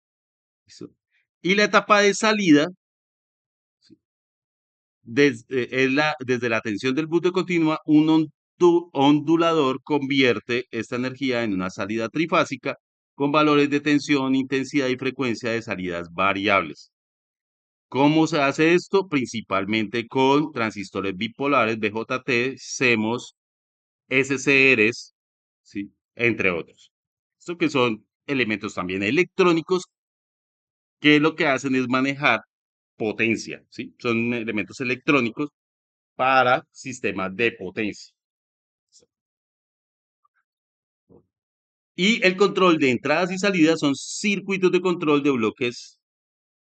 ¿Listo? Y la etapa de salida desde la tensión del bucle continua, un ondulador convierte esta energía en una salida trifásica con valores de tensión, intensidad y frecuencia de salidas variables. ¿Cómo se hace esto? Principalmente con transistores bipolares BJT, CMOS, SCRs, ¿sí? Entre otros. Esto que son elementos también electrónicos que lo que hacen es manejar potencia, ¿sí? Son elementos electrónicos para sistemas de potencia. Y el control de entradas y salidas son circuitos de control de bloques,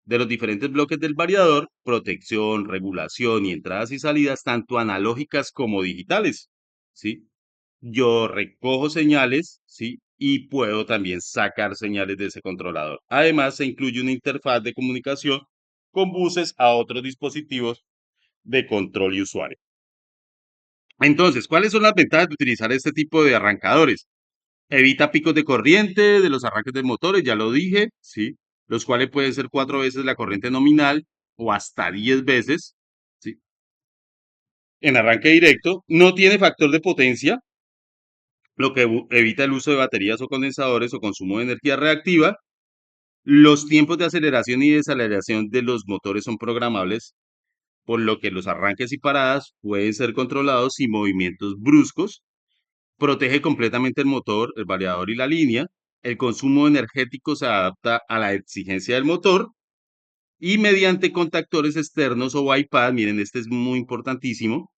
de los diferentes bloques del variador, protección, regulación y entradas y salidas, tanto analógicas como digitales, ¿sí? Yo recojo señales, ¿sí? Y puedo también sacar señales de ese controlador. Además, se incluye una interfaz de comunicación con buses a otros dispositivos de control y usuario. Entonces, ¿cuáles son las ventajas de utilizar este tipo de arrancadores? Evita picos de corriente de los arranques de motores, ya lo dije, ¿sí? Los cuales pueden ser 4 veces la corriente nominal o hasta 10 veces, ¿sí? En arranque directo, no tiene factor de potencia, lo que evita el uso de baterías o condensadores o consumo de energía reactiva. Los tiempos de aceleración y desaceleración de los motores son programables, por lo que los arranques y paradas pueden ser controlados sin movimientos bruscos. Protege completamente el motor, el variador y la línea. El consumo energético se adapta a la exigencia del motor y mediante contactores externos o bypass, miren, este es muy importantísimo,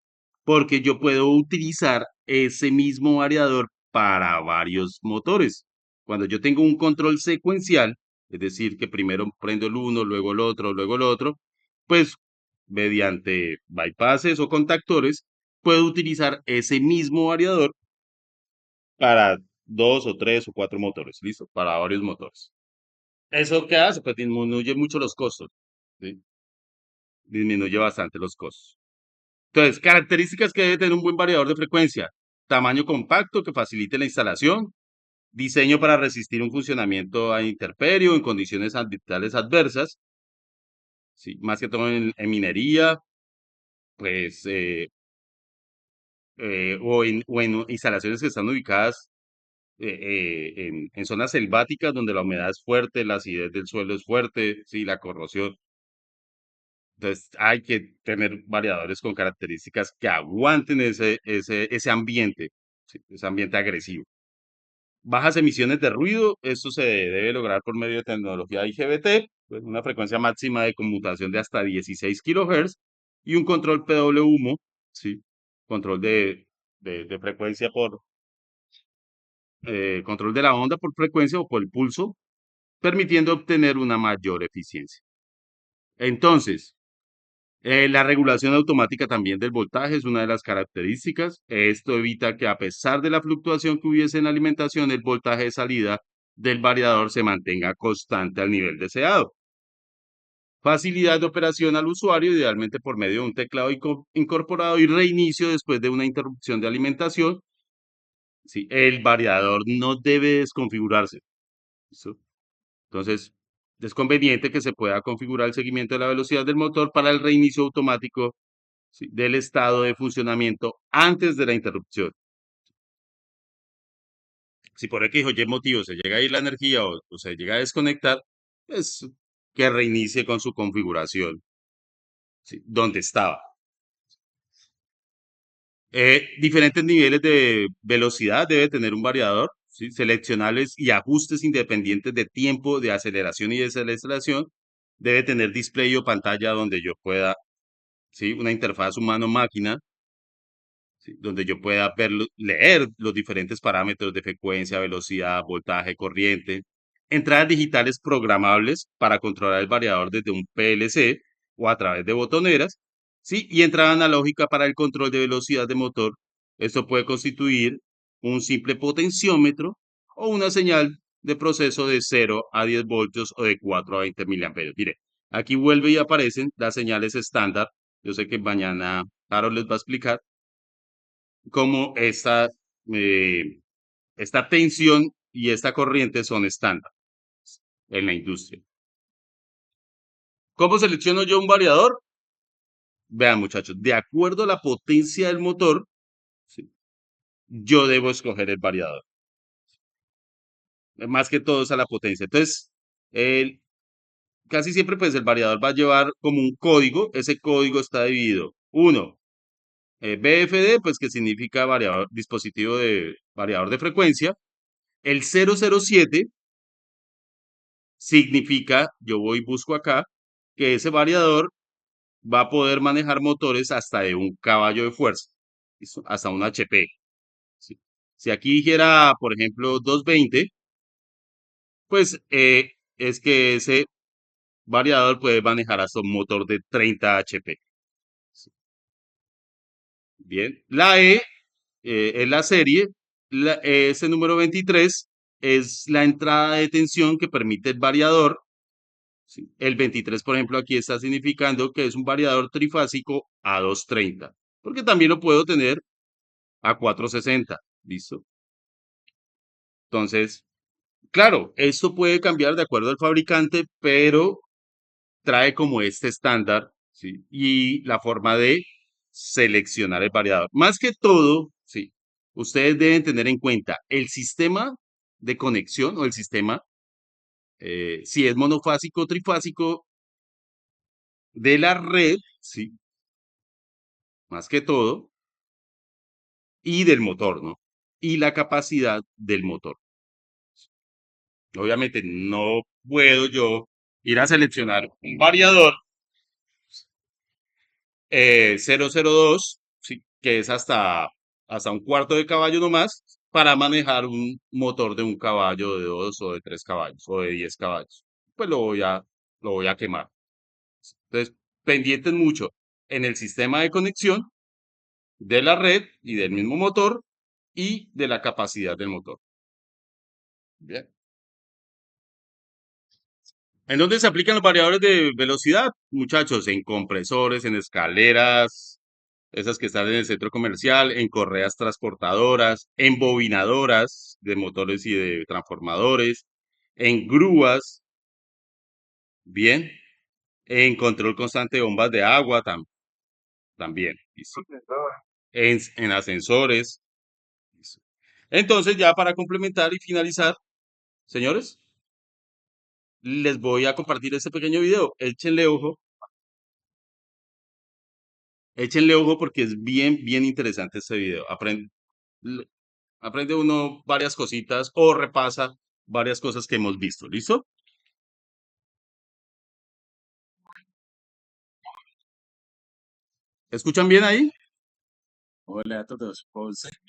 porque yo puedo utilizar ese mismo variador para varios motores. Cuando yo tengo un control secuencial, es decir, que primero prendo el uno, luego el otro, pues mediante bypasses o contactores, puedo utilizar ese mismo variador para 2 o 3 o 4 motores, listo, para varios motores. ¿Eso qué hace? Pues disminuye mucho los costos, ¿sí? Disminuye bastante los costos. Entonces, características que debe tener un buen variador de frecuencia. Tamaño compacto que facilite la instalación. Diseño para resistir un funcionamiento a intemperie o en condiciones ambientales adversas. ¿Sí? Más que todo en minería, pues, o en instalaciones que están ubicadas en zonas selváticas donde la humedad es fuerte, la acidez del suelo es fuerte, sí, la corrosión. Entonces hay que tener variadores con características que aguanten ese ambiente, sí, ese ambiente agresivo. Bajas emisiones de ruido, esto se debe lograr por medio de tecnología IGBT, pues una frecuencia máxima de conmutación de hasta 16 kHz y un control PWMO, sí, control de frecuencia control de la onda por frecuencia o por el pulso, permitiendo obtener una mayor eficiencia. Entonces, la regulación automática también del voltaje es una de las características. Esto evita que a pesar de la fluctuación que hubiese en la alimentación, el voltaje de salida del variador se mantenga constante al nivel deseado. Facilidad de operación al usuario, idealmente por medio de un teclado incorporado y reinicio después de una interrupción de alimentación. Sí, el variador no debe desconfigurarse. ¿Listo? Entonces, es conveniente que se pueda configurar el seguimiento de la velocidad del motor para el reinicio automático, ¿sí? Del estado de funcionamiento antes de la interrupción. Si por X o Y motivo se llega a ir la energía o se llega a desconectar, pues que reinicie con su configuración, ¿sí? Donde estaba. Diferentes niveles de velocidad debe tener un variador, ¿sí? Seleccionables y ajustes independientes de tiempo de aceleración y desaceleración. Debe tener display o pantalla donde yo pueda, ¿sí? Una interfaz humano-máquina, ¿sí? Donde yo pueda leer los diferentes parámetros de frecuencia, velocidad, voltaje, corriente. entradas digitales programables para controlar el variador desde un PLC o a través de botoneras, ¿sí? Y entrada analógica para el control de velocidad de motor. Esto puede constituir un simple potenciómetro o una señal de proceso de 0 a 10 voltios o de 4 a 20 miliamperios. Mire, aquí vuelve y aparecen las señales estándar. Yo sé que mañana Harold les va a explicar cómo eh, esta tensión y esta corriente son estándar en la industria. ¿Cómo selecciono yo un variador? Vean, muchachos, de acuerdo a la potencia del motor, ¿sí? Yo debo escoger el variador. Más que todo es a la potencia. Entonces, el- casi siempre pues el variador va a llevar como un código. Ese código está dividido. Uno, BFD, pues que significa variador, dispositivo de variador de frecuencia. El 007 significa, yo voy y busco acá, que ese variador va a poder manejar motores hasta de un caballo de fuerza, ¿listo? Hasta un HP. ¿Sí? Si aquí dijera, por ejemplo, 220, pues es que ese variador puede manejar hasta un motor de 30 HP. ¿Sí? Bien, la es la serie, ese número 23 es la entrada de tensión que permite el variador. ¿Sí? El 23, por ejemplo, aquí está significando que es un variador trifásico a 230, porque también lo puedo tener a 460. ¿Listo? Entonces, claro, esto puede cambiar de acuerdo al fabricante, pero trae como este estándar, ¿sí? Y la forma de seleccionar el variador. Más que todo, sí, ustedes deben tener en cuenta el sistema de conexión o el sistema, si es monofásico o trifásico de la red, sí, más que todo, y del motor, ¿no? Y la capacidad del motor. Obviamente no puedo yo ir a seleccionar un variador 002, sí, que es hasta un cuarto de caballo nomás, para manejar un motor de un caballo, de dos o de tres caballos o de 10 caballos. Pues lo voy a quemar. Entonces, pendientes mucho en el sistema de conexión de la red y del mismo motor y de la capacidad del motor. Bien. ¿En dónde se aplican los variadores de velocidad? Muchachos, en compresores, en escaleras, esas que están en el centro comercial, en correas transportadoras, en bobinadoras de motores y de transformadores, en grúas, bien, en control constante de bombas de agua también, ¿listo? En ascensores, ¿listo? Entonces, ya para complementar y finalizar, señores, les voy a compartir este pequeño video. Échenle ojo porque es bien, bien interesante este video. Aprende uno varias cositas o repasa varias cosas que hemos visto. ¿Listo? ¿Escuchan bien ahí? Hola a todos,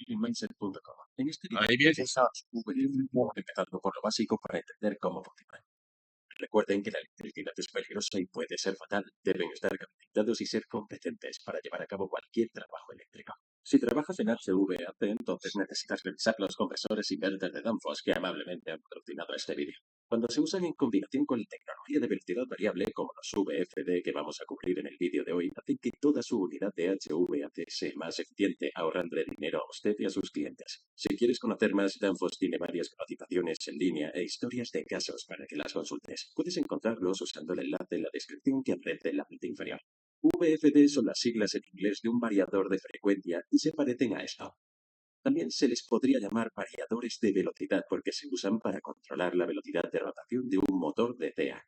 mindset.com. En este video Ahí bien. empezando por lo básico para entender cómo funciona. Recuerden que la electricidad es peligrosa y puede ser fatal. Deben estar capacitados y ser competentes para llevar a cabo cualquier trabajo eléctrico. Si trabajas en HVAC, entonces necesitas revisar los compresores inverter de Danfoss que amablemente han patrocinado este vídeo. Cuando se usan en combinación con la tecnología de velocidad variable como los VFD que vamos a cubrir en el vídeo de hoy, hacen que toda su unidad de HVAC sea más eficiente, ahorrándole dinero a usted y a sus clientes. Si quieres conocer más, Danfoss tiene varias capacitaciones en línea e historias de casos para que las consultes. Puedes encontrarlos usando el enlace en la descripción que aparece en la parte inferior. VFD son las siglas en inglés de un variador de frecuencia y se parecen a esto. También se les podría llamar variadores de velocidad porque se usan para controlar la velocidad de rotación de un motor de CEA.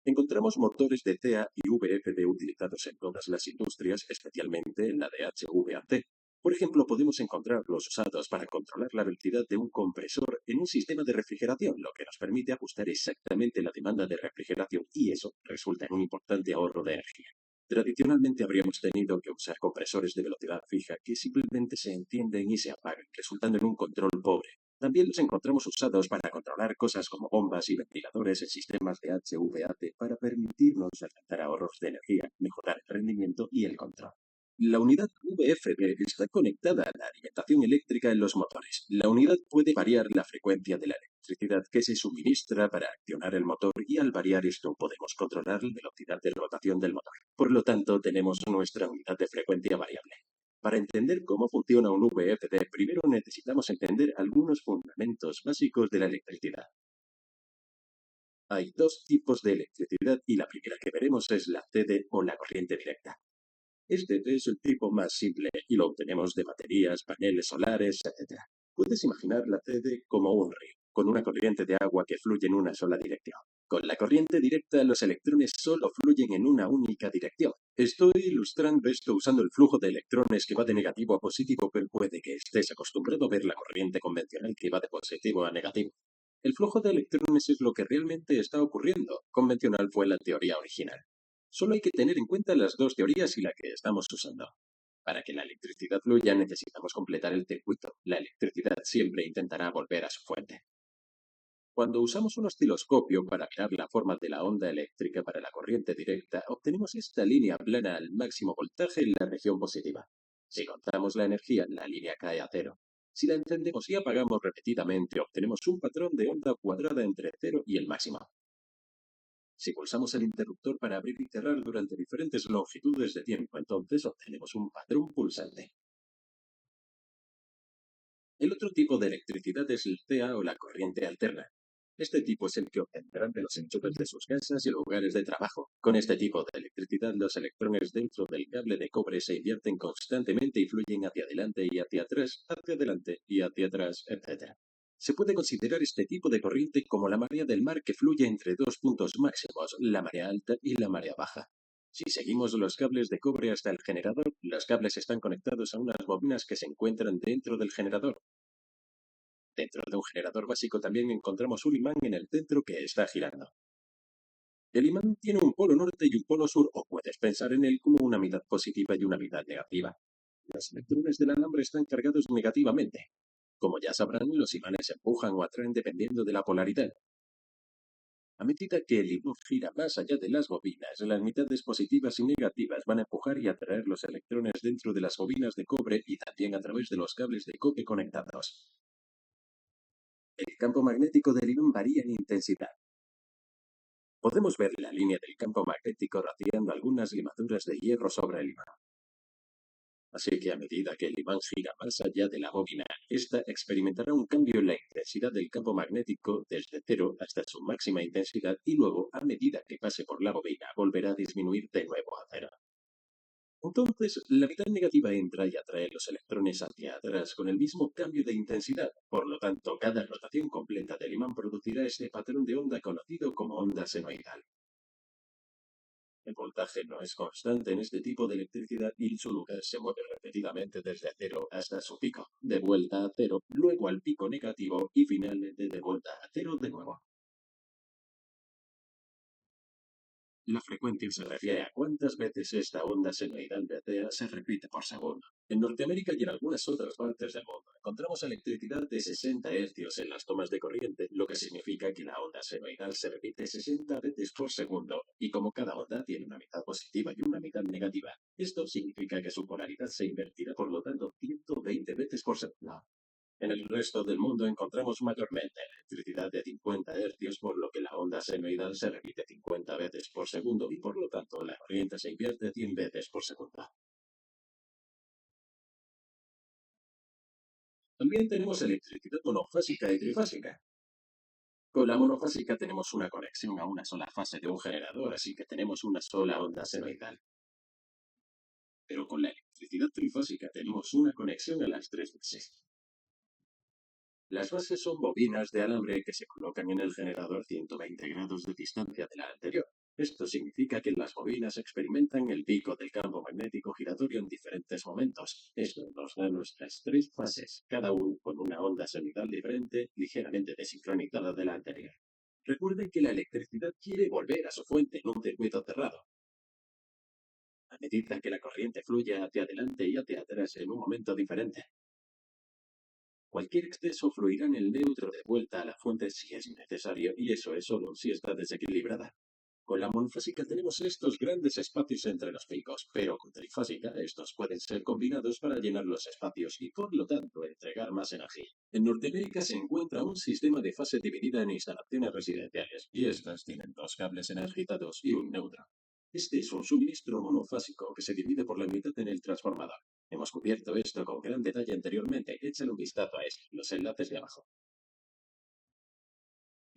Encontramos motores de CEA y VFD utilizados en todas las industrias, especialmente en la de HVAC. Por ejemplo, podemos encontrarlos usados para controlar la velocidad de un compresor en un sistema de refrigeración, lo que nos permite ajustar exactamente la demanda de refrigeración y eso resulta en un importante ahorro de energía. Tradicionalmente habríamos tenido que usar compresores de velocidad fija que simplemente se encienden y se apagan, resultando en un control pobre. También los encontramos usados para controlar cosas como bombas y ventiladores en sistemas de HVAC para permitirnos alcanzar ahorros de energía, mejorar el rendimiento y el control. La unidad VFD está conectada a la alimentación eléctrica en los motores. La unidad puede variar la frecuencia de la electricidad que se suministra para accionar el motor y al variar esto podemos controlar la velocidad de rotación del motor. Por lo tanto, tenemos nuestra unidad de frecuencia variable. Para entender cómo funciona un VFD, primero necesitamos entender algunos fundamentos básicos de la electricidad. Hay dos tipos de electricidad y la primera que veremos es la CD o la corriente directa. Este es el tipo más simple y lo obtenemos de baterías, paneles solares, etc. Puedes imaginar la CD como un río, con una corriente de agua que fluye en una sola dirección. Con la corriente directa, los electrones solo fluyen en una única dirección. Estoy ilustrando esto usando el flujo de electrones que va de negativo a positivo, pero puede que estés acostumbrado a ver la corriente convencional que va de positivo a negativo. El flujo de electrones es lo que realmente está ocurriendo. Convencional fue la teoría original. Solo hay que tener en cuenta las dos teorías y la que estamos usando. Para que la electricidad fluya necesitamos completar el circuito. La electricidad siempre intentará volver a su fuente. Cuando usamos un osciloscopio para mirar la forma de la onda eléctrica para la corriente directa, obtenemos esta línea plana al máximo voltaje en la región positiva. Si contamos la energía, la línea cae a cero. Si la encendemos y apagamos repetidamente, obtenemos un patrón de onda cuadrada entre cero y el máximo. Si pulsamos el interruptor para abrir y cerrar durante diferentes longitudes de tiempo, entonces obtenemos un patrón pulsante. El otro tipo de electricidad es el CA o la corriente alterna. Este tipo es el que obtendrán de los enchufes de sus casas y lugares de trabajo. Con este tipo de electricidad, los electrones dentro del cable de cobre se invierten constantemente y fluyen hacia adelante y hacia adelante y hacia atrás, etc. Se puede considerar este tipo de corriente como la marea del mar que fluye entre dos puntos máximos, la marea alta y la marea baja. Si seguimos los cables de cobre hasta el generador, los cables están conectados a unas bobinas que se encuentran dentro del generador. Dentro de un generador básico también encontramos un imán en el centro que está girando. El imán tiene un polo norte y un polo sur, o puedes pensar en él como una mitad positiva y una mitad negativa. Los electrones del alambre están cargados negativamente. Como ya sabrán, los imanes empujan o atraen dependiendo de la polaridad. A medida que el imán gira más allá de las bobinas, las mitades positivas y negativas van a empujar y atraer los electrones dentro de las bobinas de cobre y también a través de los cables de cobre conectados. El campo magnético del imán varía en intensidad. Podemos ver la línea del campo magnético rociando algunas limaduras de hierro sobre el imán. Así que a medida que el imán gira más allá de la bobina, ésta experimentará un cambio en la intensidad del campo magnético desde cero hasta su máxima intensidad y luego, a medida que pase por la bobina, volverá a disminuir de nuevo a cero. Entonces, la mitad negativa entra y atrae los electrones hacia atrás con el mismo cambio de intensidad. Por lo tanto, cada rotación completa del imán producirá este patrón de onda conocido como onda senoidal. El voltaje no es constante en este tipo de electricidad y su lugar se mueve repetidamente desde cero hasta su pico, de vuelta a cero, luego al pico negativo y finalmente de vuelta a cero de nuevo. La frecuencia se refiere a cuántas veces esta onda senoidal de CA se repite por segundo. En Norteamérica y en algunas otras partes del mundo encontramos electricidad de 60 hercios en las tomas de corriente, lo que significa que la onda senoidal se repite 60 veces por segundo, y como cada onda tiene una mitad positiva y una mitad negativa, esto significa que su polaridad se invertirá por lo tanto 120 veces por segundo. En el resto del mundo encontramos mayormente electricidad de 50 hercios, por lo que la onda senoidal se repite 50 veces por segundo y por lo tanto la corriente se invierte 100 veces por segundo. También tenemos electricidad monofásica y trifásica. Con la monofásica tenemos una conexión a una sola fase de un generador, así que tenemos una sola onda senoidal. Pero con la electricidad trifásica tenemos una conexión a las tres fases. Las bases son bobinas de alambre que se colocan en el generador 120 grados de distancia de la anterior. Esto significa que las bobinas experimentan el pico del campo magnético giratorio en diferentes momentos. Esto nos da nuestras tres fases, cada uno con una onda senoidal diferente, ligeramente desincronizada de la anterior. Recuerden que la electricidad quiere volver a su fuente en un circuito cerrado. A medida que la corriente fluye hacia adelante y hacia atrás en un momento diferente. Cualquier exceso fluirá en el neutro de vuelta a la fuente si es necesario, y eso es solo si está desequilibrada. Con la monofásica tenemos estos grandes espacios entre los picos, pero con trifásica estos pueden ser combinados para llenar los espacios y por lo tanto entregar más energía. En Norteamérica se encuentra un sistema de fase dividida en instalaciones residenciales, y estas tienen dos cables energizados y un neutro. Este es un suministro monofásico que se divide por la mitad en el transformador. Hemos cubierto esto con gran detalle anteriormente, échale un vistazo a los enlaces de abajo.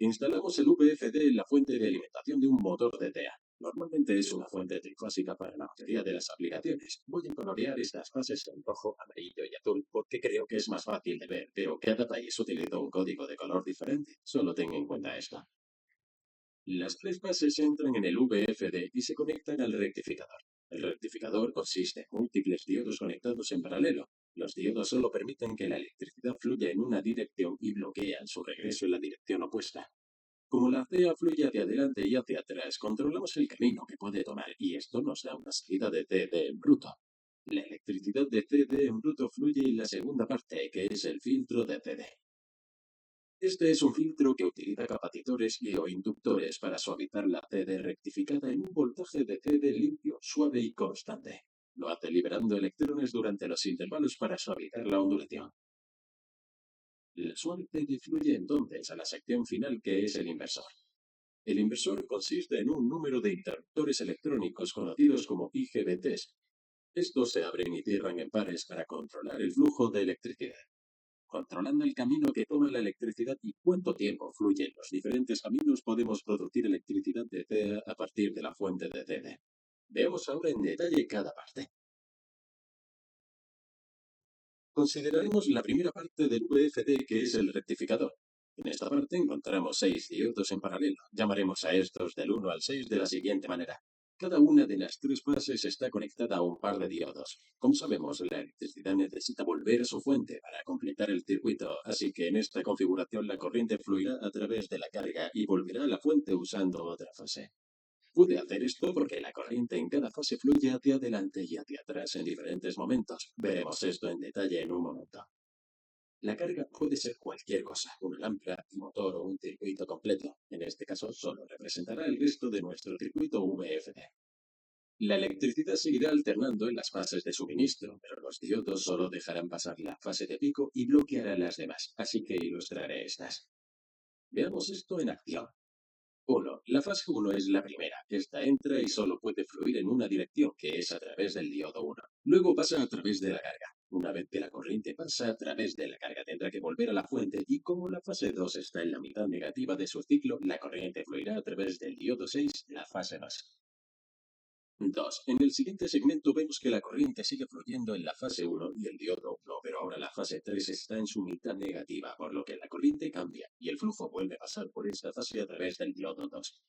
Instalamos el VFD en la fuente de alimentación de un motor de TEA. Normalmente es una fuente trifásica para la mayoría de las aplicaciones. Voy a colorear estas fases en rojo, amarillo y azul porque creo que es más fácil de ver, pero cada país utiliza un código de color diferente. Solo ten en cuenta esto. Las tres fases entran en el VFD y se conectan al rectificador. El rectificador consiste en múltiples diodos conectados en paralelo. Los diodos solo permiten que la electricidad fluya en una dirección y bloquean su regreso en la dirección opuesta. Como la CEA fluye hacia adelante y hacia atrás, controlamos el camino que puede tomar y esto nos da una salida de CD en bruto. La electricidad de CD en bruto fluye en la segunda parte, que es el filtro de CD. Este es un filtro que utiliza capacitores o inductores para suavizar la CD rectificada en un voltaje de CD limpio, suave y constante. Lo hace liberando electrones durante los intervalos para suavizar la ondulación. La suave CD fluye entonces a la sección final, que es el inversor. El inversor consiste en un número de interruptores electrónicos conocidos como IGBTs. Estos se abren y cierran en pares para controlar el flujo de electricidad, controlando el camino que toma la electricidad y cuánto tiempo fluye en los diferentes caminos. Podemos producir electricidad de CEA a partir de la fuente de CD. Veamos ahora en detalle cada parte. Consideraremos la primera parte del VFD, que es el rectificador. En esta parte encontramos 6 diodos en paralelo. Llamaremos a estos del 1 al 6 de la siguiente manera. Cada una de las tres fases está conectada a un par de diodos. Como sabemos, la electricidad necesita volver a su fuente para completar el circuito, así que en esta configuración la corriente fluirá a través de la carga y volverá a la fuente usando otra fase. Puede hacer esto porque la corriente en cada fase fluye hacia adelante y hacia atrás en diferentes momentos. Veremos esto en detalle en un momento. La carga puede ser cualquier cosa, una lámpara, un motor o un circuito completo. En este caso, solo representará el resto de nuestro circuito VFD. La electricidad seguirá alternando en las fases de suministro, pero los diodos solo dejarán pasar la fase de pico y bloquearán las demás, así que ilustraré estas. Veamos esto en acción. 1. La fase 1 es la primera. Esta entra y solo puede fluir en una dirección, que es a través del diodo 1. Luego pasa a través de la carga. Una vez que la corriente pasa a través de la carga, tendrá que volver a la fuente y como la fase 2 está en la mitad negativa de su ciclo, la corriente fluirá a través del diodo 6, la fase 2. 2. En el siguiente segmento vemos que la corriente sigue fluyendo en la fase 1 y el diodo 1, pero ahora la fase 3 está en su mitad negativa, por lo que la corriente cambia y el flujo vuelve a pasar por esta fase a través del diodo 2.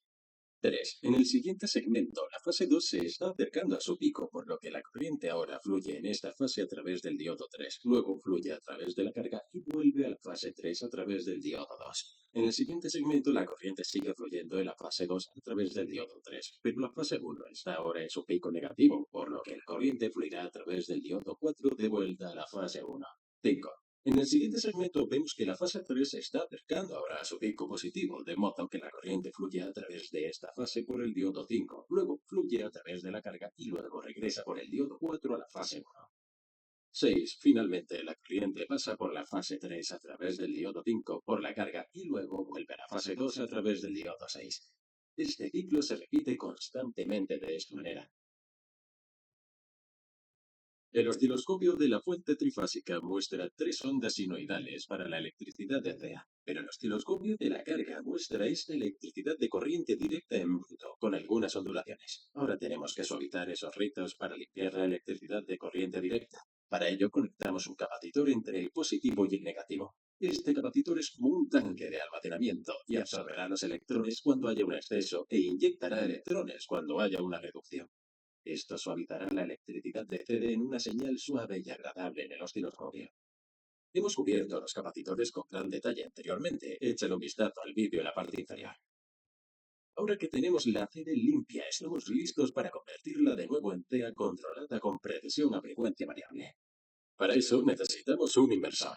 3. En el siguiente segmento, la fase 2 se está acercando a su pico, por lo que la corriente ahora fluye en esta fase a través del diodo 3, luego fluye a través de la carga y vuelve a la fase 3 a través del diodo 2. En el siguiente segmento, la corriente sigue fluyendo en la fase 2 a través del diodo 3, pero la fase 1 está ahora en su pico negativo, por lo que la corriente fluirá a través del diodo 4 de vuelta a la fase 1. 5. En el siguiente segmento vemos que la fase 3 se está acercando ahora a su pico positivo, de modo que la corriente fluye a través de esta fase por el diodo 5, luego fluye a través de la carga y luego regresa por el diodo 4 a la fase 1. 6. Finalmente, la corriente pasa por la fase 3 a través del diodo 5 por la carga y luego vuelve a la fase 2 a través del diodo 6. Este ciclo se repite constantemente de esta manera. El osciloscopio de la fuente trifásica muestra 3 ondas sinoidales para la electricidad de CEA, pero el osciloscopio de la carga muestra esta electricidad de corriente directa en bruto, con algunas ondulaciones. Ahora tenemos que suavizar esos rizos para limpiar la electricidad de corriente directa. Para ello conectamos un capacitor entre el positivo y el negativo. Este capacitor es como un tanque de almacenamiento y absorberá los electrones cuando haya un exceso e inyectará electrones cuando haya una reducción. Esto suavizará la electricidad de CD en una señal suave y agradable en el osciloscopio. Hemos cubierto los capacitores con gran detalle anteriormente. Échale un vistazo al vídeo en la parte inferior. Ahora que tenemos la CD limpia, estamos listos para convertirla de nuevo en CEA controlada con precisión a frecuencia variable. Para eso necesitamos un inversor.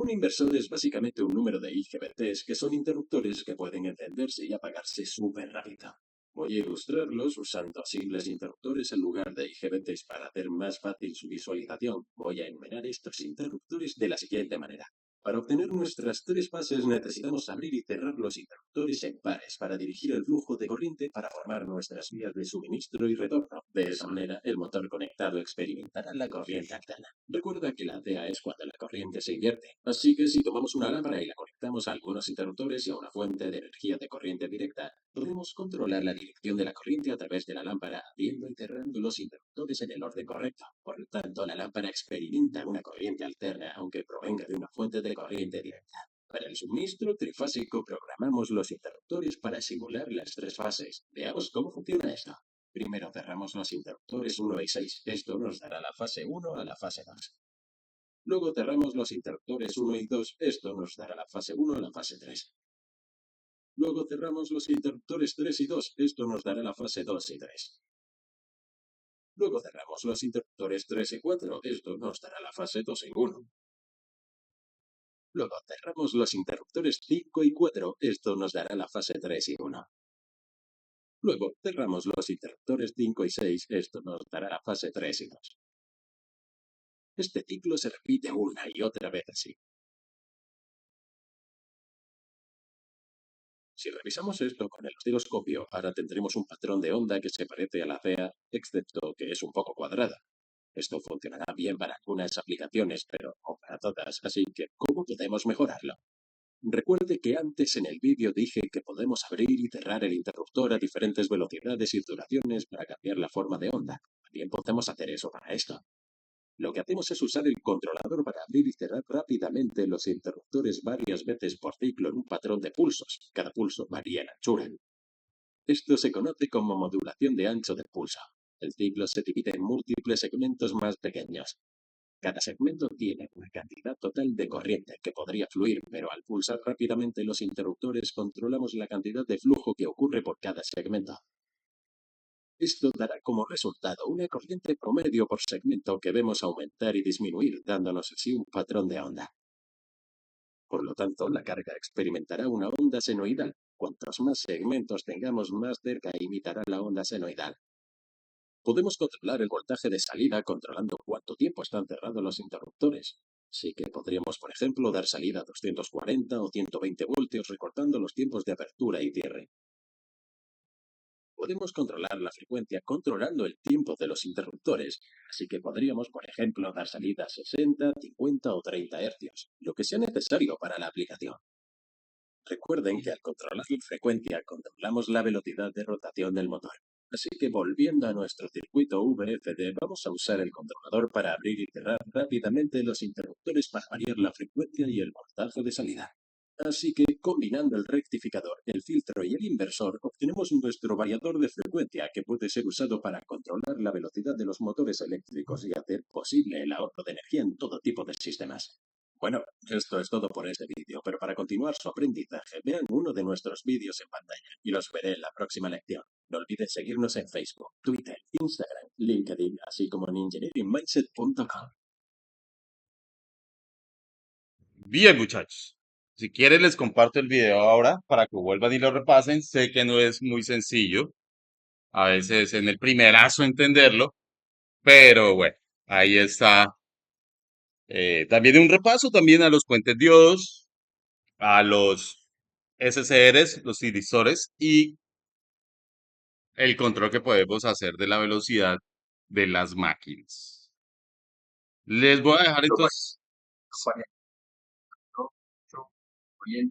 Un inversor es básicamente un número de IGBTs que son interruptores que pueden encenderse y apagarse súper rápido. Voy a ilustrarlos usando simples interruptores en lugar de IGBTs para hacer más fácil su visualización. Voy a enumerar estos interruptores de la siguiente manera. Para obtener nuestras tres fases necesitamos abrir y cerrar los interruptores en pares para dirigir el flujo de corriente para formar nuestras vías de suministro y retorno. De esa manera, el motor conectado experimentará la corriente alterna. Recuerda que la TA es cuando la corriente se invierte. Así que si tomamos una lámpara y la conectamos a algunos interruptores y a una fuente de energía de corriente directa, podemos controlar la dirección de la corriente a través de la lámpara, abriendo y cerrando los interruptores en el orden correcto. Por lo tanto, la lámpara experimenta una corriente alterna, aunque provenga de una fuente de corriente directa. Para el suministro trifásico programamos los interruptores para simular las tres fases. Veamos cómo funciona esto. Primero cerramos los interruptores 1 y 6. Esto nos dará la fase 1 a la fase 2. Luego cerramos los interruptores 1 y 2. Esto nos dará la fase 1 a la fase 3. Luego cerramos los interruptores 3 y 2. Esto nos dará la fase 2 y 3. Luego cerramos los interruptores 3 y 4. Esto nos dará la fase 2 y 1. Luego cerramos los interruptores 5 y 4. Esto nos dará la fase 3 y 1. Luego cerramos los interruptores 5 y 6. Esto nos dará la fase 3 y 2. Este ciclo se repite una y otra vez así. Si revisamos esto con el osciloscopio, ahora tendremos un patrón de onda que se parece a la CEA, excepto que es un poco cuadrada. Esto funcionará bien para algunas aplicaciones, pero no para todas, así que ¿cómo podemos mejorarlo? Recuerde que antes en el vídeo dije que podemos abrir y cerrar el interruptor a diferentes velocidades y duraciones para cambiar la forma de onda. También podemos hacer eso para esto. Lo que hacemos es usar el controlador para abrir y cerrar rápidamente los interruptores varias veces por ciclo en un patrón de pulsos. Cada pulso varía en anchura. Esto se conoce como modulación de ancho del pulso. El ciclo se divide en múltiples segmentos más pequeños. Cada segmento tiene una cantidad total de corriente que podría fluir, pero al pulsar rápidamente los interruptores controlamos la cantidad de flujo que ocurre por cada segmento. Esto dará como resultado una corriente promedio por segmento que vemos aumentar y disminuir, dándonos así un patrón de onda. Por lo tanto, la carga experimentará una onda senoidal. Cuantos más segmentos tengamos, más cerca imitará la onda senoidal. Podemos controlar el voltaje de salida controlando cuánto tiempo están cerrados los interruptores. Así que podríamos, por ejemplo, dar salida a 240 o 120 voltios recortando los tiempos de apertura y cierre. Podemos controlar la frecuencia controlando el tiempo de los interruptores, así que podríamos, por ejemplo, dar salida a 60, 50 o 30 hercios, lo que sea necesario para la aplicación. Recuerden que al controlar la frecuencia controlamos la velocidad de rotación del motor. Así que volviendo a nuestro circuito VFD, vamos a usar el controlador para abrir y cerrar rápidamente los interruptores para variar la frecuencia y el voltaje de salida. Así que, combinando el rectificador, el filtro y el inversor, obtenemos nuestro variador de frecuencia que puede ser usado para controlar la velocidad de los motores eléctricos y hacer posible el ahorro de energía en todo tipo de sistemas. Bueno, esto es todo por este vídeo, pero para continuar su aprendizaje, vean uno de nuestros vídeos en pantalla y los veré en la próxima lección. No olviden seguirnos en Facebook, Twitter, Instagram, LinkedIn, así como en engineeringmindset.com. Bien, muchachos. Si quieren, les comparto el video ahora para que vuelvan y lo repasen. Sé que no es muy sencillo, a veces en el primerazo entenderlo, pero bueno, ahí está. También un repaso también a los puentes diodos, a los SCRs, los divisores y el control que podemos hacer de la velocidad de las máquinas. Les voy a dejar entonces. Hoy en